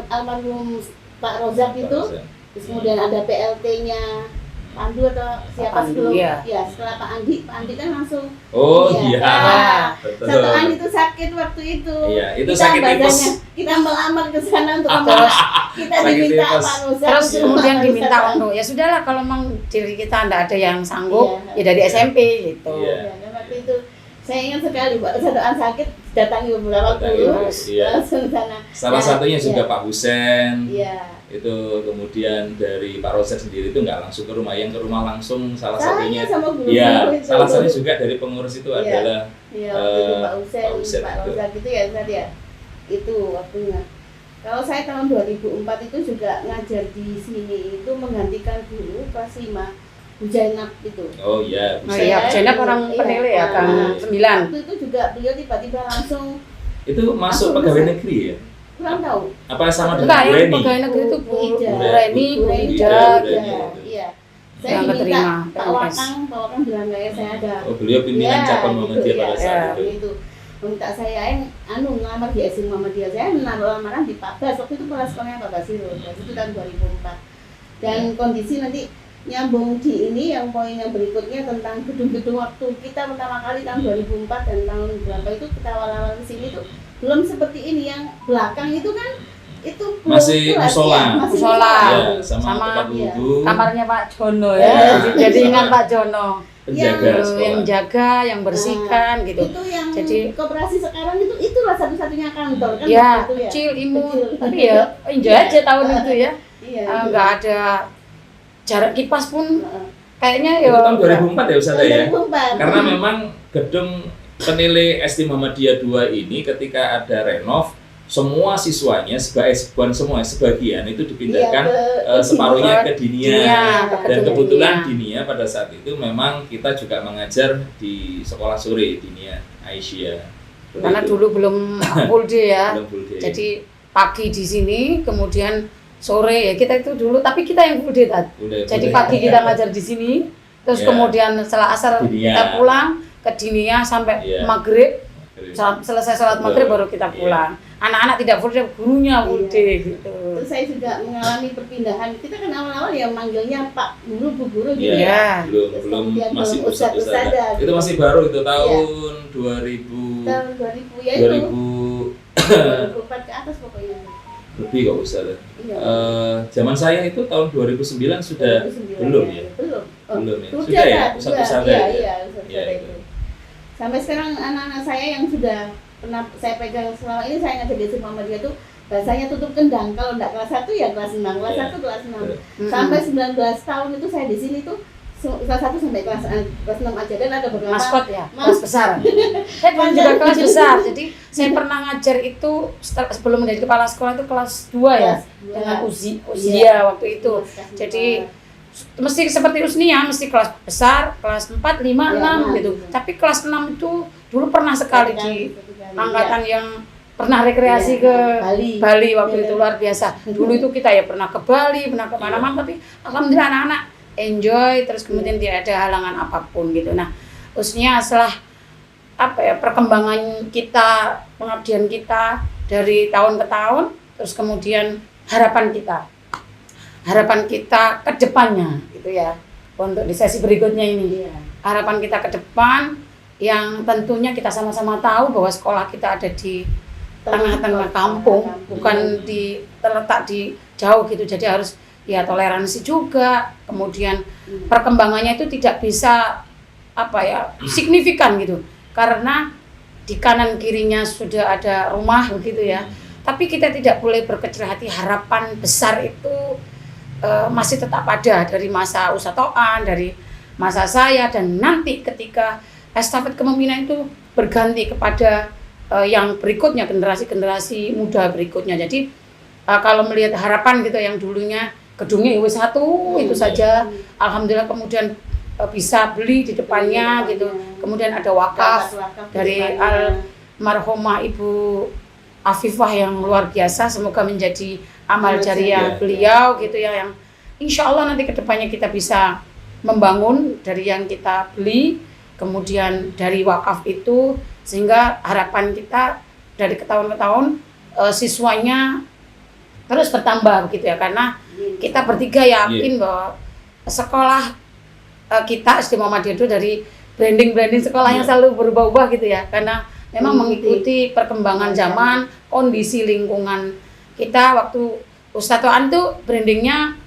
almarhum Pak Rozak itu. Terus kemudian ada PLT-nya Pandu atau siapa Pandu, sebelum iya. ya setelah Pak Andi kan langsung Oh Iya. iya, Ah, betul. Satu Andi itu sakit waktu itu. Iya, itu Kita sakit bahasanya, tipes. kita melamar ke sana untuk membawa kita Sakit diminta tipes. Pak Rozak Terus untuk kemudian melamar diminta Ustaz An. untuk ya sudahlah kalau memang diri kita enggak ada yang sanggup Iya. ya dari SMP gitu. Iya. Ya, dan waktu itu saya ingat sekali Pak Satu An sakit datangi beberapa guru Iya. langsung sana. Salah Ya, satunya juga iya. Pak Husen. Iya. Itu kemudian dari Pak Roset sendiri itu nggak langsung ke rumah, yang ke rumah langsung salah Saya satunya. sama guru-guru Iya, itu. salah satunya juga dari pengurus itu Iya. adalah Iya, waktu itu Pak Pak Husen, Husen Pak itu. Rozak gitu ya Ustaz ya. Itu waktunya. Kalau saya tahun 2004 itu juga ngajar di sini itu menggantikan guru kelas 5 Bu Zainab itu. oh iya, Oh bisa. iya, Saya Jenab dulu, orang iya. penilai ya, Kang Nah, 9. Waktu itu juga beliau tiba-tiba langsung Itu masuk Aku pegawai bisa. negeri ya? kurang tahu. Apa sama dengan Enggak, Bu yang Reni? pegawai negeri itu Bu Ida. Reni, Bu Bu Ida, Ida, gitu. Iya, iya. Saya Yang diminta keterima, Pak PNS. Wakang bilang kayak saya ada. Oh, beliau pimpinan Iya, cabang gitu, Muhammadiyah pada iya, saat iya. itu. Gitu. Meminta saya ngelamar di SD Muhammadiyah. Saya lamaran di Pak Bas. Waktu itu kepala sekolahnya Pak Basirun. Dan itu tahun 2004. Dan kondisi nanti nyambung di ini yang poin yang berikutnya tentang gedung-gedung waktu kita pertama kali tahun 2004 dan tahun berapa itu kita awal-awal ke sini tuh belum seperti ini. Yang belakang itu kan itu belum Masih jelas, musola. ya, masih Musola. Ya, Sama, sama tempat iya. wudhu, kamarnya Pak Jono Ya. ya. Jadi ingat Pak Jono. penjaga Yang sekolah. Yang jaga, yang bersihkan gitu. Itu yang Jadi- koperasi sekarang itu itulah satu-satunya kantor kan Ya, waktu itu kecil, imut, Kecil. tapi ya enjoy Iya. aja tahun itu ya. Iya. Nggak ada jarak kipas pun Heeh. kayaknya ya. Itu tahun 2004 ya Ustazah ya? 2004. Karena memang gedung penilai SD Muhammadiyah 2 ini ketika ada renov, semua siswanya bukan semua, sebagian itu dipindahkan Iya, ke separuhnya ke Dinia, Dinia. ke Dan gedung kebetulan Dinia. Dinia pada saat itu memang kita juga mengajar di sekolah sore Dinia Aisyah. Karena dulu belum full day ya. Belum full day. Jadi pagi di sini, kemudian sore ya kita itu dulu, tapi kita yang full day Tat. Udah Jadi full day. pagi kita ngajar di sini, terus Ya. kemudian setelah asar Dinia. kita pulang ke Dinia sampai Ya. maghrib. Selesai sholat Betul. maghrib baru kita Iya. pulang. Anak-anak tidak full day, gurunya full Iya. day gitu. Terus saya juga mengalami perpindahan. Kita kan awal-awal ya manggilnya Pak Guru, Bu Guru Iya, gitu Iya. ya. belum Terus belum kemudian masih belum ustadz-ustadzah ustadz. gitu. Itu masih baru itu tahun 2000 Tahun 2000 ya itu. 2004 ke atas pokoknya. lebih kok Ustazah. Iya. Zaman saya itu tahun 2009 sudah 2009 belum ya? Belum. Oh, Belum ya? Sudah, Sudah ya? Kak, Ustadz sudah. Ustazah Iya, ya? iya, Iya, ustadz-ustazah itu. itu. Sampai sekarang anak-anak saya yang sudah pernah saya pegang selama ini saya ngajar di SD Muhammadiyah tuh bahasanya tutup kendang. Kalau enggak kelas 1 ya kelas 6, kelas Iya. 1 kelas 6. Mm-mm. Sampai 19 tahun itu saya di sini tuh kelas 1 sampai kelas 6 aja dan ada beberapa Maskot ya, Mas- kelas besar. Saya dulu juga kelas besar. Jadi saya pernah ngajar itu sebelum menjadi kepala sekolah itu kelas 2 ya. Kelas dua. Dengan usia Iya. waktu itu. Kelas Jadi empat. mesti seperti Usnia, mesti kelas besar, kelas 4, 5, Ya, 6 nah, gitu. gitu. Tapi kelas 6 itu dulu pernah sekali di Sekali, angkatan iya. yang pernah rekreasi Iya, ke Bali. waktu Iya. itu luar biasa. Dulu itu kita ya pernah ke Bali, pernah ke mana-mana, tapi alhamdulillah anak-anak enjoy, terus kemudian tidak ada halangan apapun gitu. Nah, khususnya setelah perkembangan kita, pengabdian kita dari tahun ke tahun, terus kemudian harapan kita ke depannya gitu ya. Untuk di sesi berikutnya ini. Iya. Harapan kita ke depan yang tentunya kita sama-sama tahu bahwa sekolah kita ada di tengah-tengah kampung, bukan terletak di jauh gitu. Jadi harus ya toleransi juga. Kemudian perkembangannya itu tidak bisa signifikan gitu. Karena di kanan kirinya sudah ada rumah begitu ya. Tapi kita tidak boleh berkecil hati. Harapan besar itu masih tetap ada dari masa Ustadz Toan, dari masa saya, dan nanti ketika estafet kepemimpinan itu berganti kepada yang berikutnya, generasi muda berikutnya. Jadi kalau melihat harapan gitu yang dulunya gedungnya IW1 itu saja, alhamdulillah kemudian bisa beli di depannya gitu. Kemudian ada wakaf dari almarhumah Ibu Afifah yang luar biasa, semoga menjadi amal jariah beliau gitu ya, yang insya Allah nanti kedepannya kita bisa membangun dari yang kita beli, kemudian dari wakaf itu, sehingga harapan kita dari tahun ke tahun siswanya terus bertambah begitu ya, karena kita bertiga yakin bahwa sekolah kita SD Muhammadiyah itu dari branding sekolah yang selalu berubah-ubah gitu ya, karena memang mengikuti perkembangan zaman, kondisi lingkungan kita. Waktu Ustadz Toan tuh brandingnya,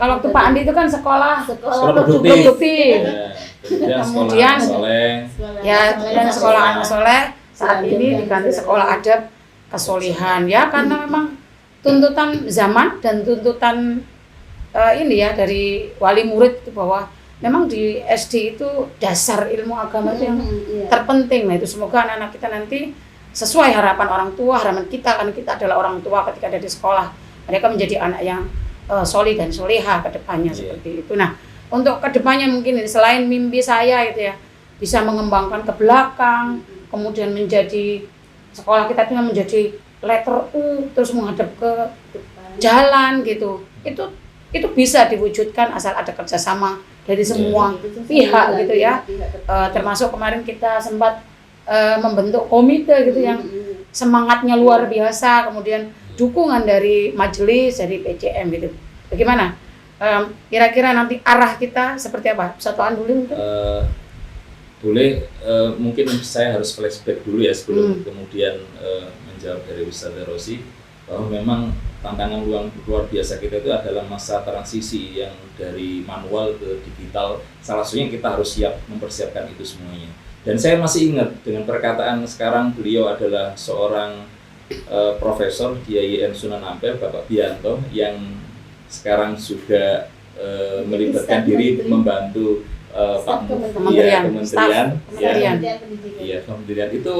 kalau waktu Pak Andi itu kan sekolah produktif. Kemudian dan sekolah anak soleh, saat ini diganti sekolah adab kesolehan ya, karena memang tuntutan zaman dan tuntutan ini ya dari wali murid itu, bahwa memang di SD itu dasar ilmu agama itu yang terpenting. Nah itu semoga anak-anak kita nanti sesuai harapan orang tua, harapan kita, karena kita adalah orang tua ketika ada di sekolah, mereka menjadi anak yang solih dan soleha ke depannya seperti itu. Nah untuk ke depannya mungkin selain mimpi saya itu ya, bisa mengembangkan ke belakang, kemudian menjadi sekolah kita itu menjadi letter U, terus menghadap ke jalan gitu. Itu bisa diwujudkan asal ada kerjasama dari semua pihak gitu ya. Termasuk kemarin kita sempat membentuk komite gitu yang semangatnya luar biasa, kemudian dukungan dari majelis, dari PCM gitu. Bagaimana Kira-kira nanti arah kita seperti apa? Persatuan dulu mungkin? Boleh, mungkin saya harus flashback dulu ya sebelum kemudian menjawab dari Ustazah Rosi, bahwa memang tantangan luar biasa kita itu adalah masa transisi yang dari manual ke digital. Salah satunya kita harus siap mempersiapkan itu semuanya. Dan saya masih ingat dengan perkataan sekarang beliau adalah seorang profesor di IAIN Sunan Ampel, Bapak Bianto, yang sekarang sudah melibatkan diri membantu Kementerian itu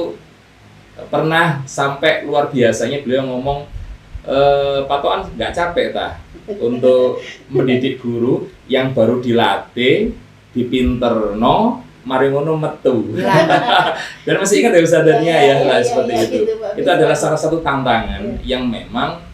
pernah sampai luar biasanya beliau ngomong, Pak Toan nggak capek tah untuk mendidik guru yang baru dilatih, dipinterno, mari ngono metu. Dan masih ingat ya Ustazahnya ya, seperti itu. Itu adalah salah satu tantangan yang memang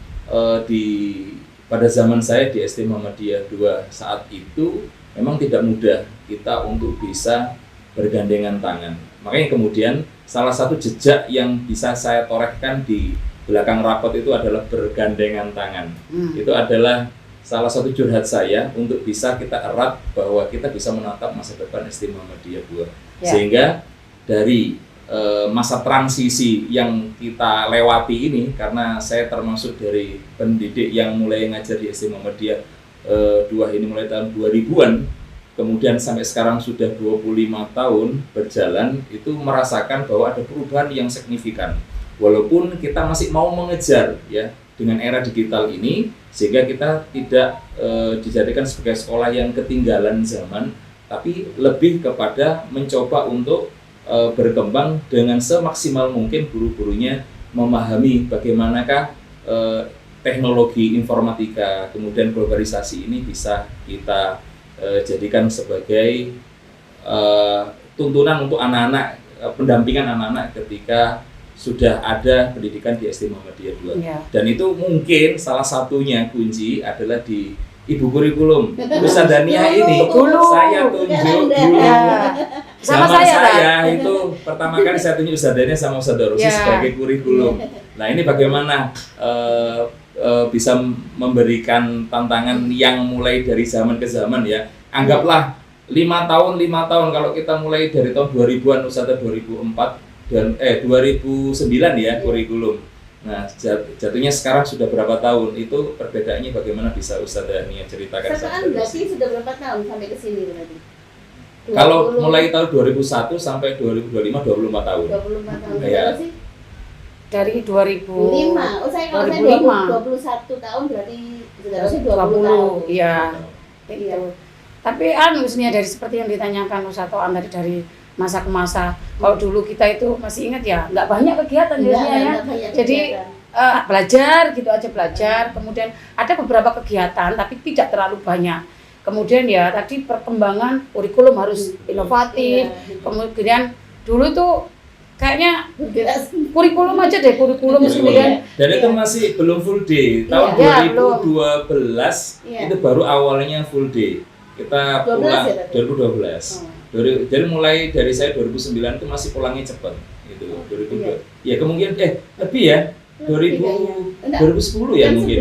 pada zaman saya di SD Muhammadiyah 2 saat itu memang tidak mudah kita untuk bisa bergandengan tangan. Makanya kemudian salah satu jejak yang bisa saya torehkan di belakang rapot itu adalah bergandengan tangan. Itu adalah salah satu curhat saya untuk bisa kita erat bahwa kita bisa menatap masa depan SD Muhammadiyah 2. Sehingga dari masa transisi yang kita lewati ini, karena saya termasuk dari pendidik yang mulai ngajar di SD Muhammadiyah 2 ini mulai tahun 2000-an, kemudian sampai sekarang sudah 25 tahun berjalan, itu merasakan bahwa ada perubahan yang signifikan. Walaupun kita masih mau mengejar ya dengan era digital ini, sehingga kita tidak dijadikan sebagai sekolah yang ketinggalan zaman, tapi lebih kepada mencoba untuk berkembang dengan semaksimal mungkin guru-gurunya memahami bagaimanakah teknologi informatika, kemudian globalisasi ini bisa kita jadikan sebagai tuntunan untuk anak-anak, pendampingan anak-anak ketika sudah ada pendidikan di SD Muhammadiyah 2. Dan itu mungkin salah satunya kunci adalah di ibu kurikulum. Ustazah Nia ini saya tunjuk dulu. Sama zaman saya itu pertama kali saya tunjuk Ustazah Nia sama Ustazah Rosi sebagai kurikulum. Nah ini bagaimana bisa memberikan tantangan yang mulai dari zaman ke zaman ya. Anggaplah 5 tahun kalau kita mulai dari tahun 2000-an Ustazah 2004 dan 2009 ya kurikulum. Nah jatuhnya sekarang sudah berapa tahun, itu perbedaannya bagaimana bisa Ustazah Nia ceritakan? Sekarang berarti sudah berapa tahun sampai ke sini berarti? Kalau mulai tahun 2001 sampai 2025 24 tahun. 24 tahun. Ya. Dari 2005. Oh saya kalau saya 21 tahun berarti seharusnya 20 tahun. Iya. Itu. Tapi Nia dari seperti yang ditanyakan Ustaz Toan tadi dari masa ke masa. Kalau dulu kita itu masih ingat ya, nggak banyak kegiatan ya. Jadi belajar gitu aja belajar. Kemudian ada beberapa kegiatan tapi tidak terlalu banyak. Kemudian ya tadi perkembangan kurikulum harus inovatif. Kemudian dulu tuh kayaknya kurikulum aja deh kurikulum kemudian. Dan itu masih belum full day. Tahun 2012 itu baru awalnya full day. Kita pulang 2012. Jadi mulai dari saya 2009 itu masih pulangnya cepat gitu. 2002. Ya kemungkinan lebih ya. 2010 ya mungkin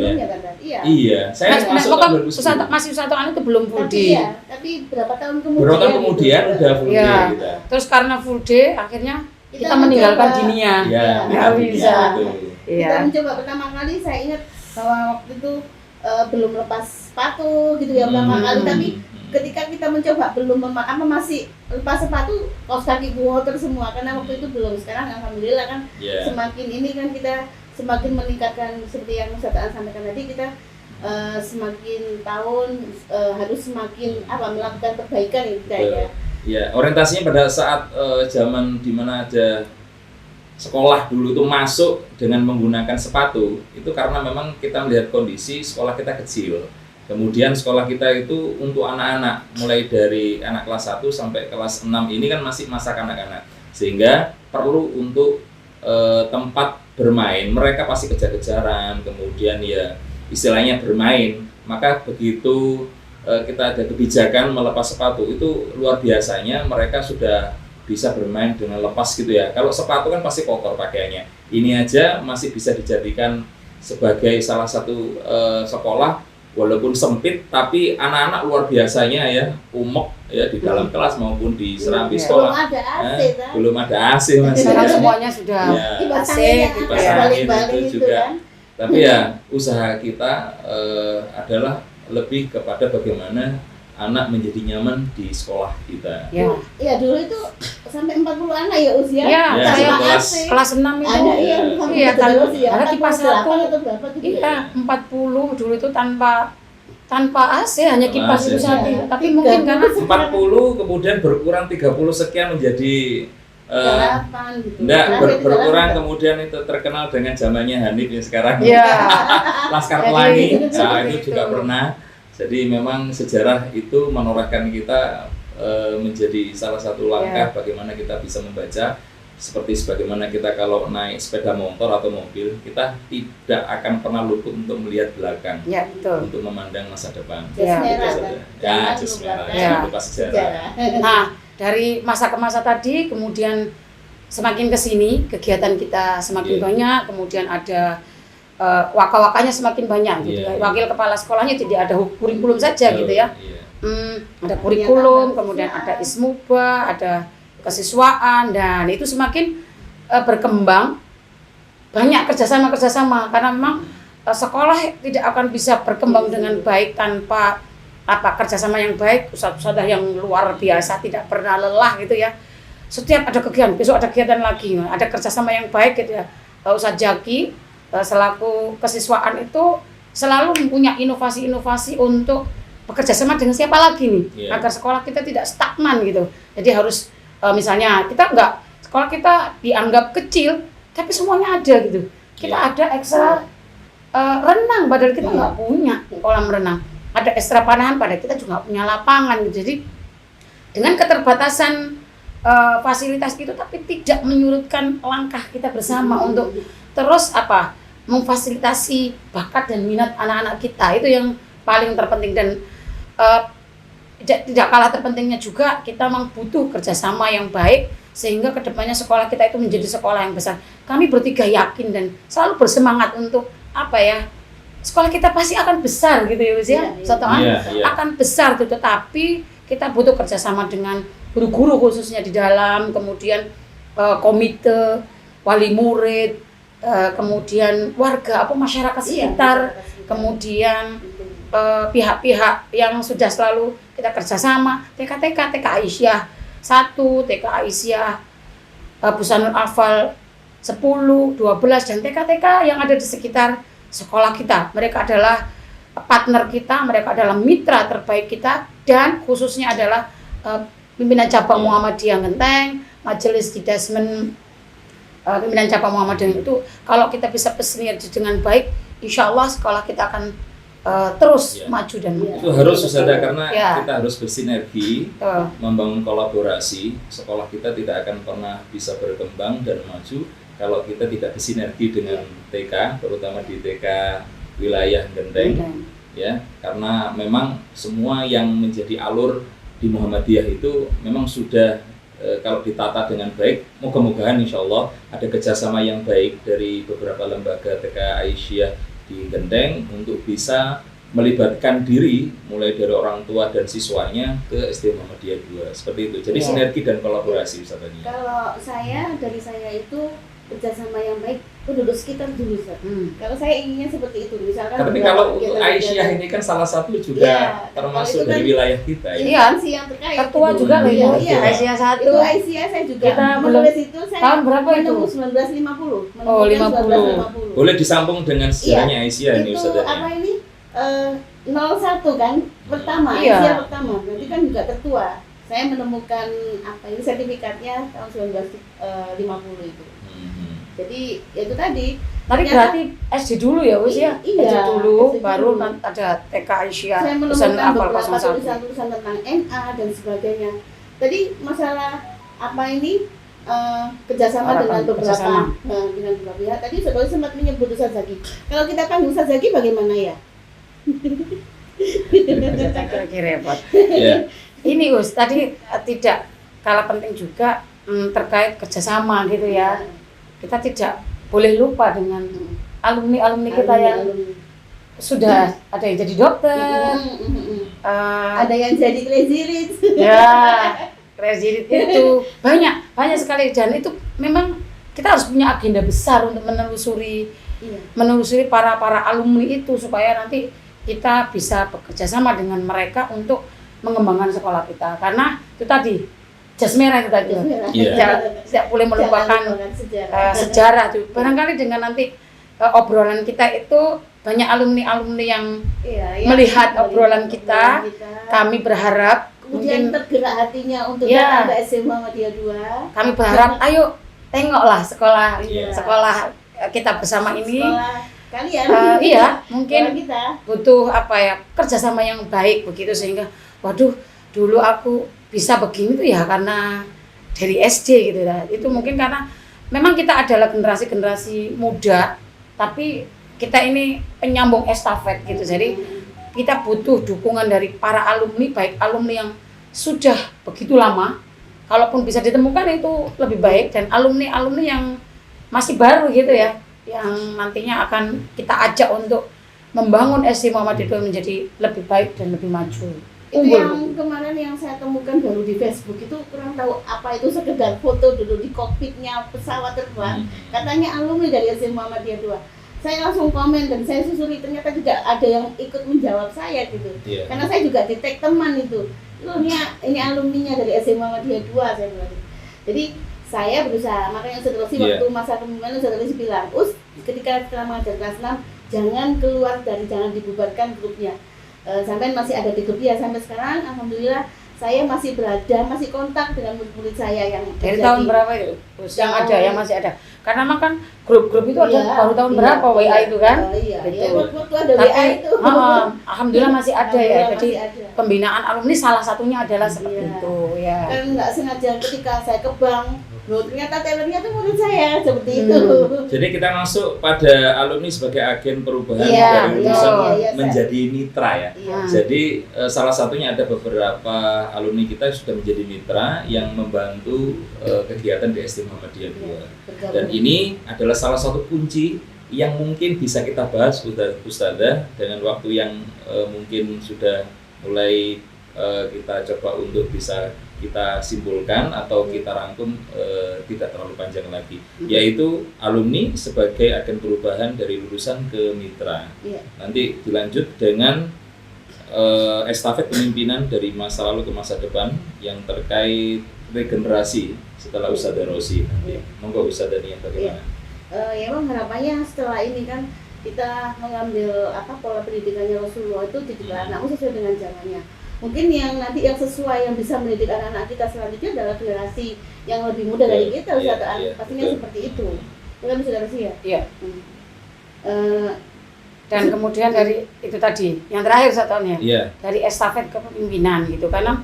ya. Iya, saya masuk tahun 2010. Masih Ustaz Toan itu belum full day. Tapi berapa tahun kemudian? Berapa tahun kemudian udah full day kita. Terus karena full day akhirnya kita meninggalkan dunia. Nggak bisa. Kita mencoba pertama kali, saya ingat bahwa waktu itu belum lepas sepatu gitu ya pertama kali, tapi ketika kita mencoba belum masih lepas sepatu, kaos kaki water semua karena waktu itu belum. Sekarang alhamdulillah kan semakin ini kan kita semakin meningkatkan seperti yang Ustaz sampaikan tadi, kita semakin tahun harus semakin melakukan perbaikan ya. Ya, orientasinya pada saat zaman dimana ada sekolah dulu itu masuk dengan menggunakan sepatu, itu karena memang kita melihat kondisi sekolah kita kecil. Kemudian sekolah kita itu untuk anak-anak mulai dari anak kelas 1 sampai kelas 6 ini kan masih masa kanak-kanak, sehingga perlu untuk tempat bermain. Mereka pasti kejar-kejaran, kemudian ya istilahnya bermain. Maka begitu kita ada kebijakan melepas sepatu, itu luar biasanya mereka sudah bisa bermain dengan lepas gitu ya. Kalau sepatu kan pasti kotor pakaiannya. Ini aja masih bisa dijadikan sebagai salah satu sekolah walaupun sempit tapi anak-anak luar biasanya ya, umok ya di dalam kelas maupun di serambi Iya. Belum sekolah. ada AC kan? Belum ada AC Mas. Sekarang Ya. semuanya sudah Ya. Kipas AC anginnya gitu kipas ya. angin balik-balik itu itu juga. kan. Tapi ya usaha kita adalah lebih kepada bagaimana anak menjadi nyaman di sekolah kita. Ya. Iya dulu itu sampai 40 anak ya usia. Iya, Ya, saya tanpa kelas- AC. kelas 6 itu. Ada iya, Iya. sampai Iya, betul kan. usia. Ada kipas 48 satu. atau berapa tuh? Iya, 40 dulu itu tanpa AC, hanya Tanpa kipas AC. itu satu. Iya. Tapi mungkin karena 40 kemudian berkurang 30 sekian menjadi 38 gitu. enggak Terakhir berkurang 38. kemudian itu terkenal dengan zamannya Hanif yang sekarang. ya Laskar Jadi, Pelangi, nah, seperti itu juga itu. pernah. Jadi memang sejarah itu menorehkan kita menjadi salah satu langkah bagaimana kita bisa membaca, seperti sebagaimana kita kalau naik sepeda motor atau mobil, kita tidak akan pernah luput untuk melihat belakang, ya betul. untuk memandang masa depan. Jas Ya, merah Itu kan. saja. Ya, Jangan jas merah, lupakan Ya. jangan lupa sejarah. sejarah. Nah, dari masa ke masa tadi, kemudian semakin ke sini kegiatan kita semakin Iya. banyak, kemudian ada waka-wakanya semakin banyak gitu Iya, ya. iya. Wakil kepala sekolahnya tidak ada kurikulum saja gitu ya. Iya. Ada kurikulum, Kegiatan kemudian kesiswaan. ada ismuba, ada kesiswaan, dan itu semakin berkembang, banyak kerjasama karena memang sekolah tidak akan bisa berkembang dengan baik tanpa kerjasama yang baik. Ustadz yang luar biasa tidak pernah lelah gitu ya. Setiap ada kegiatan, besok ada kegiatan lagi, ada kerjasama yang baik gitu ya. Ustadz Jaki selaku kesiswaan itu selalu mempunyai inovasi-inovasi untuk bekerja sama dengan siapa lagi nih, Iya. agar sekolah kita tidak stagnan gitu. Jadi harus misalnya kita sekolah kita dianggap kecil, tapi semuanya ada gitu. Kita Iya. ada ekstra renang, padahal kita nggak punya kolam renang. Ada ekstra panahan, padahal kita juga nggak punya lapangan gitu. Jadi dengan keterbatasan fasilitas itu, tapi tidak menyurutkan langkah kita bersama untuk terus memfasilitasi bakat dan minat anak-anak kita. Itu yang paling terpenting, dan tidak kalah terpentingnya juga kita memang butuh kerjasama yang baik sehingga kedepannya sekolah kita itu menjadi sekolah yang besar. Kami bertiga yakin dan selalu bersemangat untuk sekolah kita pasti akan besar gitu ya Wis ya. Iya, Satu Iya, iya. akan besar gitu, tetapi kita butuh kerjasama dengan guru-guru khususnya di dalam, kemudian komite, wali murid, kemudian warga masyarakat sekitar, kemudian pihak-pihak yang sudah selalu kita kerjasama, TK Aisyah 1, TK Aisyah Busanul Afal 10, 12, dan TK yang ada di sekitar sekolah kita. Mereka adalah partner kita, mereka adalah mitra terbaik kita, dan khususnya adalah pimpinan cabang Muhammadiyah Genteng, Majelis Didasmen pimpinan cabang Muhammadiyah itu. Kalau kita bisa bersinergi dengan baik, insya Allah sekolah kita akan terus Ya. maju dan maju. Itu harus Ustazah, karena Ya. kita harus bersinergi, membangun kolaborasi. Sekolah kita tidak akan pernah bisa berkembang dan maju kalau kita tidak bersinergi dengan TK, terutama di TK wilayah Genteng, ya, karena memang semua yang menjadi alur di Muhammadiyah itu memang sudah kalau ditata dengan baik. Moga-mogaan insya Allah ada kerjasama yang baik dari beberapa lembaga TK Aisyah di Genteng untuk bisa melibatkan diri mulai dari orang tua dan siswanya ke SD Muhammadiyah 2 seperti itu. Jadi Ya. sinergi dan kolaborasi Ustazah Nia. Kalau dari saya itu kerjasama yang baik penduduk sekitar dulu Ustaz. Kalau saya inginnya seperti itu, misalkan Tapi beberapa kalau untuk kegiatan-kegiatan. Aisyah ini kan salah satu juga Iya, termasuk kalau itu dari kan wilayah kita ya. Iya. instansi yang terkait. Ketua gitu. juga loh Iya, Ibu, iya. Aisyah 1. Itu Aisyah saya juga Kita menulis itu saya tahun berapa itu? menunggu 1950. Oh, 1950. Boleh disambung dengan sejarahnya Aisyah ini Itu Ustazah apa Nia. ini? 01 kan pertama, Iya. Aisyah pertama. Berarti kan juga ketua. Saya menemukan sertifikatnya tahun 1950 itu. Mhm. Jadi itu tadi. Tapi ternyata berarti SD dulu ya Wis ya? Iya, SD dulu, SD baru dulu. ada TK Aisyah, Saya Busanul menemukan Afal beberapa 01. tulisan-tulisan tentang NA dan sebagainya. Tadi masalah kerjasama dengan Kerjasama. beberapa pihak. Tadi saudara sempat menyebut Ustaz Zaki. Kalau kita panggil Ustaz Zaki bagaimana ya? Kira-kira repot. Ya. Ini Us, tadi tidak kalah penting juga terkait kerjasama gitu ya. Kita tidak boleh lupa dengan alumni-alumni kita yang sudah ada yang jadi dokter, Ada yang jadi crazy rich. ya Crazy Rich itu banyak sekali, dan itu memang kita harus punya agenda besar untuk menelusuri para alumni itu supaya nanti kita bisa bekerja sama dengan mereka untuk mengembangkan sekolah kita, karena itu tadi jas merah itu tadi tidak boleh melupakan sejarah itu. Barangkali dengan nanti obrolan kita itu banyak alumni yang melihat obrolan kita, kami berharap kemudian tergerak hatinya untuk datang ke SMA Muhammadiyah 2. Kami berharap ayo tengoklah sekolah kita bersama ini. Sekolah kalian. Mungkin kita butuh kerjasama yang baik begitu, sehingga waduh dulu aku bisa begini tuh ya karena dari SD gitu ya. Itu mungkin karena memang kita adalah generasi muda, tapi kita ini penyambung estafet gitu. Jadi kita butuh dukungan dari para alumni, baik alumni yang sudah begitu lama, kalaupun bisa ditemukan itu lebih baik, dan alumni yang masih baru gitu ya, yang nantinya akan kita ajak untuk membangun SD Muhammadiyah menjadi lebih baik dan lebih maju. Itu yang kemarin yang saya temukan baru di Facebook itu, kurang tahu apa itu, sekedar foto dulu di kokpitnya pesawat terbang, katanya alumni dari SD Muhammadiyah 2. Saya langsung komen dan saya susuri, ternyata juga ada yang ikut menjawab saya gitu. Karena saya juga di-tag teman itu. Loh, ini alumninya dari SD Muhammadiyah 2 saya bilang. Jadi saya berusaha, makanya Ustaz Rosi waktu masa kepemimpinan Ustaz Rosi bilang, ketika setelah mengajar kelas 6 jangan dibubarkan grupnya. Sampai masih ada di grup ya sampai sekarang, alhamdulillah saya masih masih kontak dengan murid-murid saya yang dari tahun berapa itu? Yang masih ada. Karena memang kan grup-grup itu ada baru tahun berapa WA itu kan? Waktu ada WA itu. Alhamdulillah masih ada ya. Jadi pembinaan alumni salah satunya adalah seperti itu ya. Kan nggak sengaja ketika saya ke bank, ternyata tellernya itu murid saya seperti itu. Jadi kita masuk pada alumni sebagai agen perubahan dari lulusan menjadi mitra ya. Jadi salah satunya ada beberapa alumni kita sudah menjadi mitra yang membantu kegiatan di SD Muhammadiyah 2. Dan ini adalah salah satu kunci yang mungkin bisa kita bahas Ustadzah dengan waktu yang mungkin sudah mulai kita coba untuk bisa kita simpulkan atau kita rangkum tidak terlalu panjang lagi, yaitu alumni sebagai agen perubahan dari lulusan ke mitra. Nanti dilanjut dengan estafet pemimpinan dari masa lalu ke masa depan yang terkait regenerasi setelah Ustadzah Rosi. Monggo Ustadzah Nia bagaimana? Ya memang harapannya setelah ini kan kita mengambil pola pendidikannya Rasulullah itu dididik anakmu sesuai dengan zamannya. Mungkin yang nanti yang sesuai yang bisa mendidik anak-anak kita selanjutnya adalah generasi yang lebih muda dari kita, pastinya seperti itu. Bukan Ustadzah Rosi ya? Iya. Dan kemudian dari itu tadi yang terakhir satunya dari estafet kepemimpinan gitu, karena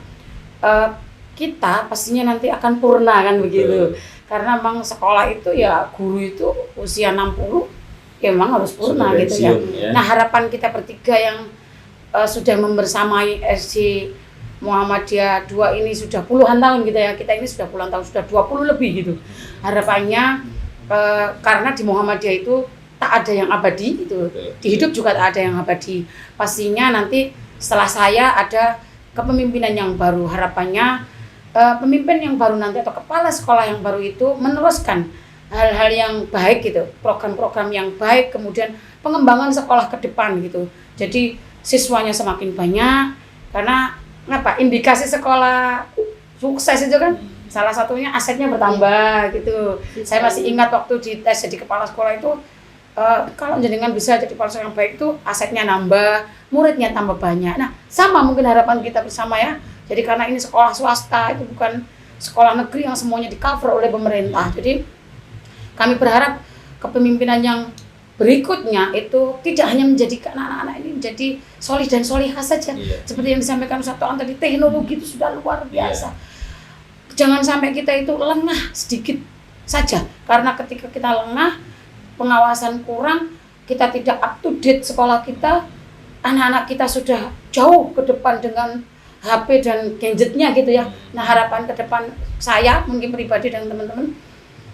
kita pastinya nanti akan purna kan begitu. Karena memang sekolah itu ya guru itu usia 60 ya memang harus purna gitu ya. Nah harapan kita bertiga yang sudah membersamai SD Muhammadiyah 2 ini sudah puluhan tahun gitu ya. Kita ini sudah puluhan tahun, sudah 20 lebih gitu. Harapannya karena di Muhammadiyah itu tak ada yang abadi gitu. Di hidup juga tak ada yang abadi. Pastinya nanti setelah saya ada kepemimpinan yang baru. Harapannya pemimpin yang baru nanti atau kepala sekolah yang baru itu meneruskan hal-hal yang baik gitu, program-program yang baik, kemudian pengembangan sekolah ke depan gitu. Jadi siswanya semakin banyak, karena indikasi sekolah sukses itu kan salah satunya asetnya bertambah gitu. Saya masih ingat waktu di tes jadi kepala sekolah itu, kalau jenengan bisa jadi kepala sekolah yang baik itu asetnya nambah, muridnya tambah banyak. Nah sama mungkin harapan kita bersama ya. Jadi karena ini sekolah swasta, itu bukan sekolah negeri yang semuanya di-cover oleh pemerintah. Jadi kami berharap kepemimpinan yang berikutnya itu tidak hanya menjadikan anak-anak ini menjadi solih dan solihah saja. Seperti yang disampaikan Ustaz Toan tadi, teknologi itu sudah luar biasa. Jangan sampai kita itu lengah sedikit saja. Karena ketika kita lengah, pengawasan kurang, kita tidak up to date sekolah kita, anak-anak kita sudah jauh ke depan dengan HP dan gadgetnya gitu ya. Nah harapan ke depan saya mungkin pribadi dan teman-teman,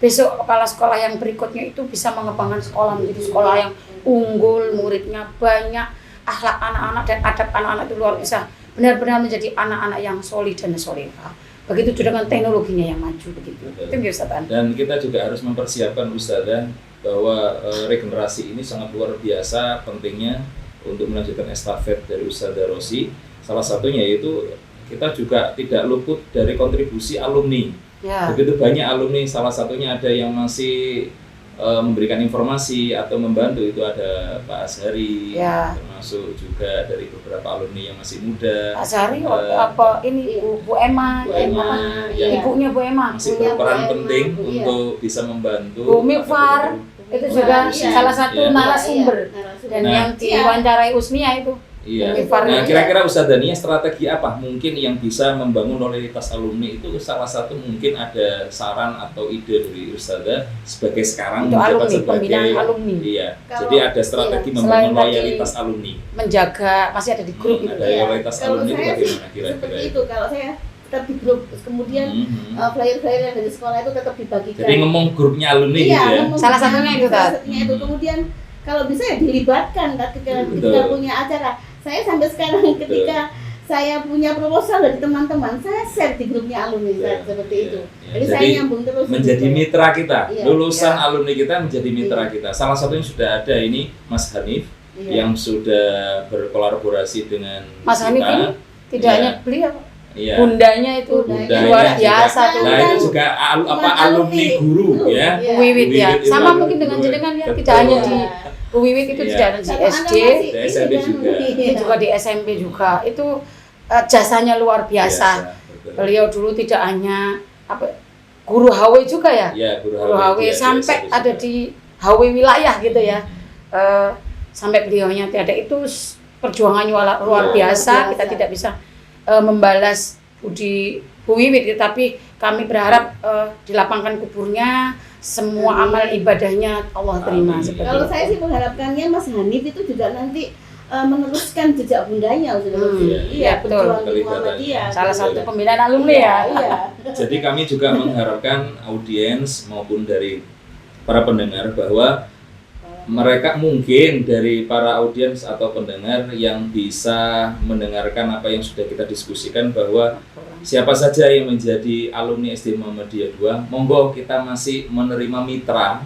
besok kepala sekolah yang berikutnya itu bisa mengembangkan sekolah menjadi sekolah yang unggul, muridnya banyak, akhlak anak-anak dan adab anak-anak itu luar biasa, benar-benar menjadi anak-anak yang solid dan solehah. Begitu juga dengan teknologinya yang maju begitu. Itu ya Ustaz. Dan kita juga harus mempersiapkan Ustazah bahwa regenerasi ini sangat luar biasa pentingnya untuk melanjutkan estafet dari Ustazah Rosi. Salah satunya yaitu kita juga tidak luput dari kontribusi alumni. Ya. Begitu banyak alumni, salah satunya ada yang masih memberikan informasi atau membantu, itu ada Pak Azhari, Ya. termasuk juga dari beberapa alumni yang masih muda. Pak Sari apa ini Bu Emma, Bu Emma, yang ibunya Bu Emma. masih Bu berperan Emma, penting iya. untuk bisa membantu. Bu Mifar itu juga Iya. salah satu Iya. narasumber dan Nah. yang diwawancarai Usnia itu. Iya. Bu Mifar. Nah, kira-kira Ustazah Nia strategi apa mungkin yang bisa membangun loyalitas alumni itu? Salah satu mungkin ada saran atau ide dari Ustazah sebagai sekarang Untuk menjabat alumni, sebagai pembinaan alumni. Iya. Kalau- Jadi ada strategi iya. membangun Selain tadi loyalitas alumni. Menjaga masih ada di grup itu. Ada Iya. loyalitas Kalau alumni itu saya bagaimana sih kira-kira? seperti itu, kalau saya tetap di grup, kemudian flyer-flyer yang dari sekolah itu tetap dibagikan. Jadi ngomong grupnya alumni gitu ya. ngomong Salah satunya itu, salah Tat. satunya itu. Kemudian kalau bisa ya dilibatkan ketika Betul. punya acara. Saya sampai sekarang ketika saya punya proposal dari teman-teman, saya share di grupnya alumni Iya, seperti iya, itu. iya. Jadi saya Jadi nyambung terus. menjadi gitu. mitra kita, Iya. lulusan Iya. alumni kita menjadi mitra Iya. kita. Salah satunya sudah ada ini Mas Hanif Iya. yang sudah berkolaborasi dengan Mas Hanif kita. ini tidak Iya. hanya beliau, Iya. bundanya itu Bundanya luar juga. biasa tuh. Nah itu juga alumni guru ya. Iya. Bu Wiwit ya, Wiwit itu sama alumni mungkin dengan guru. jenengan ya, Betul. tidak hanya di Bu Wiwit itu Iya. tidak hanya di Satu anak SD, masih Di SMP ini kan, juga. iya. juga di SMP juga. Itu jasanya luar biasa. Betul. Beliau dulu tidak hanya apa guru HW juga ya, Ya, guru guru HW dia sampai SMP ada juga. di HW wilayah gitu ya. Sampai beliaunya tiada itu perjuangannya luar Luar biasa. biasa. Kita tidak bisa membalas budi Bu Wiwit, tapi kami berharap dilapangkan kuburnya, semua amal ibadahnya Allah terima Amin. seperti Kalau itu. saya sih mengharapkannya Mas Hanif itu juga nanti meneruskan jejak bundanya iya, betul. berjuang di Muhammadiyah. Salah Gitu. satu pembinaan alumni ya. Iya. Jadi kami juga mengharapkan audiens maupun dari para pendengar bahwa mereka mungkin dari para audiens atau pendengar yang bisa mendengarkan apa yang sudah kita diskusikan, bahwa siapa saja yang menjadi alumni SD Muhammadiyah 2, monggo kita masih menerima mitra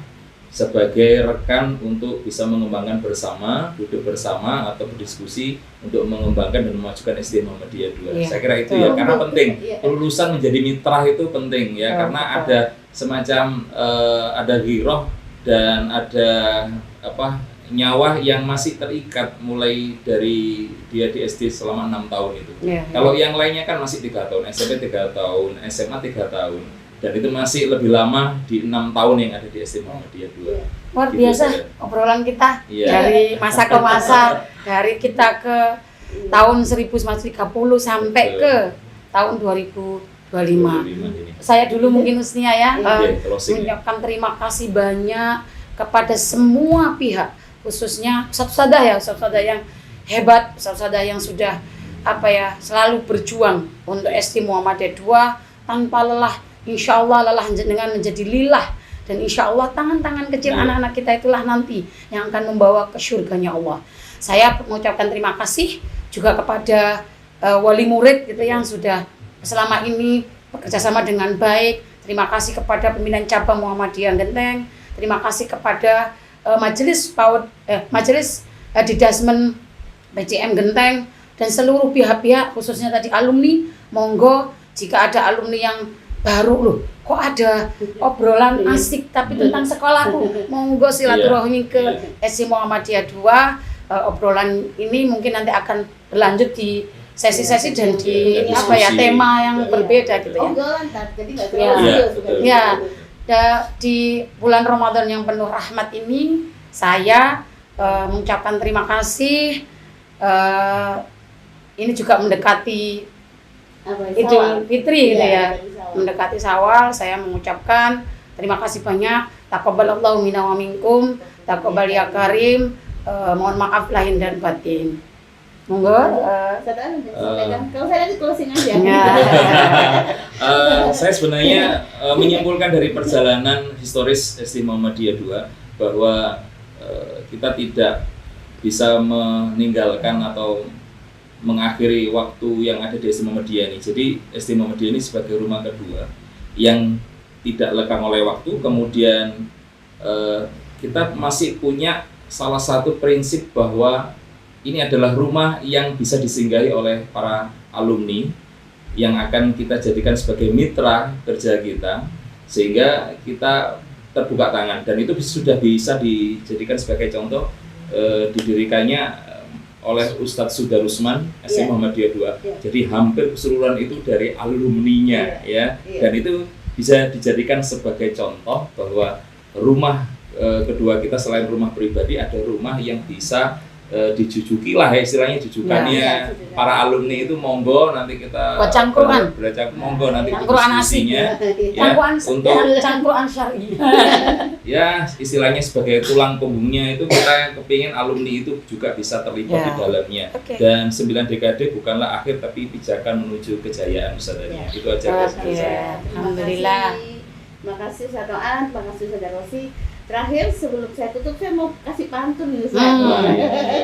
sebagai rekan untuk bisa mengembangkan bersama, duduk bersama atau berdiskusi untuk mengembangkan dan memajukan SD Muhammadiyah 2. Iya, Saya kira itu betul. ya, karena penting. Iya. Lulusan menjadi mitra itu penting ya, Betul, karena betul. ada semacam ada giroh dan ada nyawa yang masih terikat mulai dari dia di SD selama 6 tahun itu. Iya, Kalau yang lainnya kan masih 3 tahun, SMP 3 tahun, SMA 3 tahun, dan itu masih lebih lama di 6 tahun yang ada di SD Muhammadiyah 2. luar Gitu biasa saja. obrolan kita Iya. dari masa ke masa, dari kita ke tahun 1930 sampai Betul. ke tahun 2025. 25 ini. Saya dulu mungkin Husnia ya Oke, closing ya. mengucapkan terima kasih banyak kepada semua pihak, khususnya ustadz-ustadzah yang hebat, ustadz-ustadzah yang sudah selalu berjuang untuk SD Muhammadiyah 2 tanpa lelah. Insya Allah lelah dengan menjadi lillah, dan insya Allah tangan-tangan kecil Iya. anak-anak kita itulah nanti yang akan membawa ke surganya Allah. Saya mengucapkan terima kasih juga kepada wali murid gitu yang sudah selama ini bekerja sama dengan baik. Terima kasih kepada pimpinan cabang Muhammadiyah Genteng. Terima kasih kepada majelis Didasmen PCM Genteng dan seluruh pihak-pihak, khususnya tadi alumni. Monggo jika ada alumni yang baru, loh kok ada obrolan asik tapi tentang sekolahku, monggo silaturahmi ke SD Muhammadiyah 2. Obrolan ini mungkin nanti akan berlanjut di sesi-sesi dan di Diskusi. tema yang berbeda gitu ya. Obrolan, Tat. Jadi nggak Iya. terlalu serius, Betul. bukan? Ya, di bulan Ramadan yang penuh rahmat ini, saya mengucapkan terima kasih. Ini juga mendekati Idul Fitri gitu ya. Mendekati Syawal, saya mengucapkan terima kasih banyak. Taqabbalallahu minna wa minkum, taqabbal ya karim. Mohon maaf lahir dan batin. Monggo. Ustaz An, sampaikan. Kalau saya nanti closing aja. Ya. Saya sebenarnya menyimpulkan dari perjalanan historis SD Muhammadiyah 2 bahwa kita tidak bisa meninggalkan atau mengakhiri waktu yang ada di SD Muhammadiyah ini. Jadi SD Muhammadiyah ini sebagai rumah kedua yang tidak lekang oleh waktu. Kemudian kita masih punya salah satu prinsip bahwa ini adalah rumah yang bisa disinggahi oleh para alumni yang akan kita jadikan sebagai mitra kerja kita, sehingga kita terbuka tangan, dan itu sudah bisa dijadikan sebagai contoh didirikannya oleh Ustadz Sudarusman SD Muhammadiyah 2. Jadi hampir keseluruhan itu dari alumninya ya. Dan itu bisa dijadikan sebagai contoh bahwa rumah kedua kita selain rumah pribadi ada rumah yang bisa dijujuki lah ya, istilahnya jujukannya para alumni itu. Monggo nanti kita belajar, monggo nanti diskusinya ya, untuk cangkruan syar'i. Ya istilahnya sebagai tulang punggungnya itu kita kepingin alumni itu juga bisa terlibat di dalamnya. Dan 9 dekade bukanlah akhir tapi pijakan menuju kejayaan Ustadzania. Itu aja dari saya. Alhamdulillah. Terima kasih Ustaz An, terima kasih Saudara Rosi. Terakhir sebelum saya tutup saya mau kasih pantun nih Ustaz.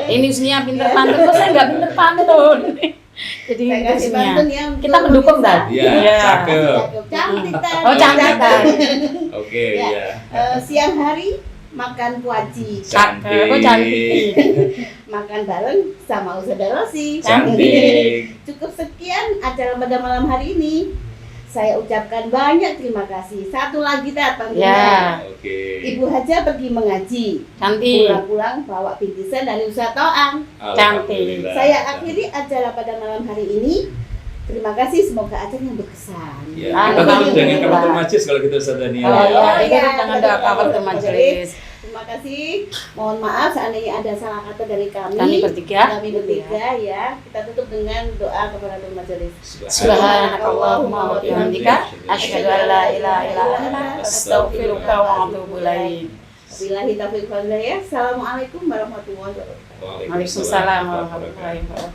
Ini Usnia pinter pantun, kok saya nggak pinter pantun. Jadi saya kasih pantun yang kita mendukung tadi. Iya, cakep. Cantik tadi. Oh cantik tadi. Oke, ya. Siang hari makan kuaci. Cakep, kok cantik. Makan bareng sama Saudara Rosi. Cantik. Cukup sekian acara pada malam hari ini. Saya ucapkan banyak terima kasih. Satu lagi pantunnya. Oke. Ibu Haja pergi mengaji. Cantik. Pulang-pulang bawa bingkisan dari Ustaz Toang. Cantik. Saya akhiri acara pada malam hari ini. Terima kasih, semoga acaranya berkesan. Ya, kita tutup dengan kafatul majelis kalau gitu Ustadzania. Oh iya, dengan doa kafatul majelis. Terima kasih. Mohon maaf seandainya ada salah kata dari kami. Kami bertiga ya. Kita tutup dengan doa kafatul majelis. Subhanakallahumma wa bihamdika asyhadu an la ilaha illa anta astaghfiruka wa atubu ilaik. Wabillahi taufiq wal hidayah. Assalamualaikum warahmatullahi wabarakatuh. Waalaikumsalam warahmatullahi wabarakatuh.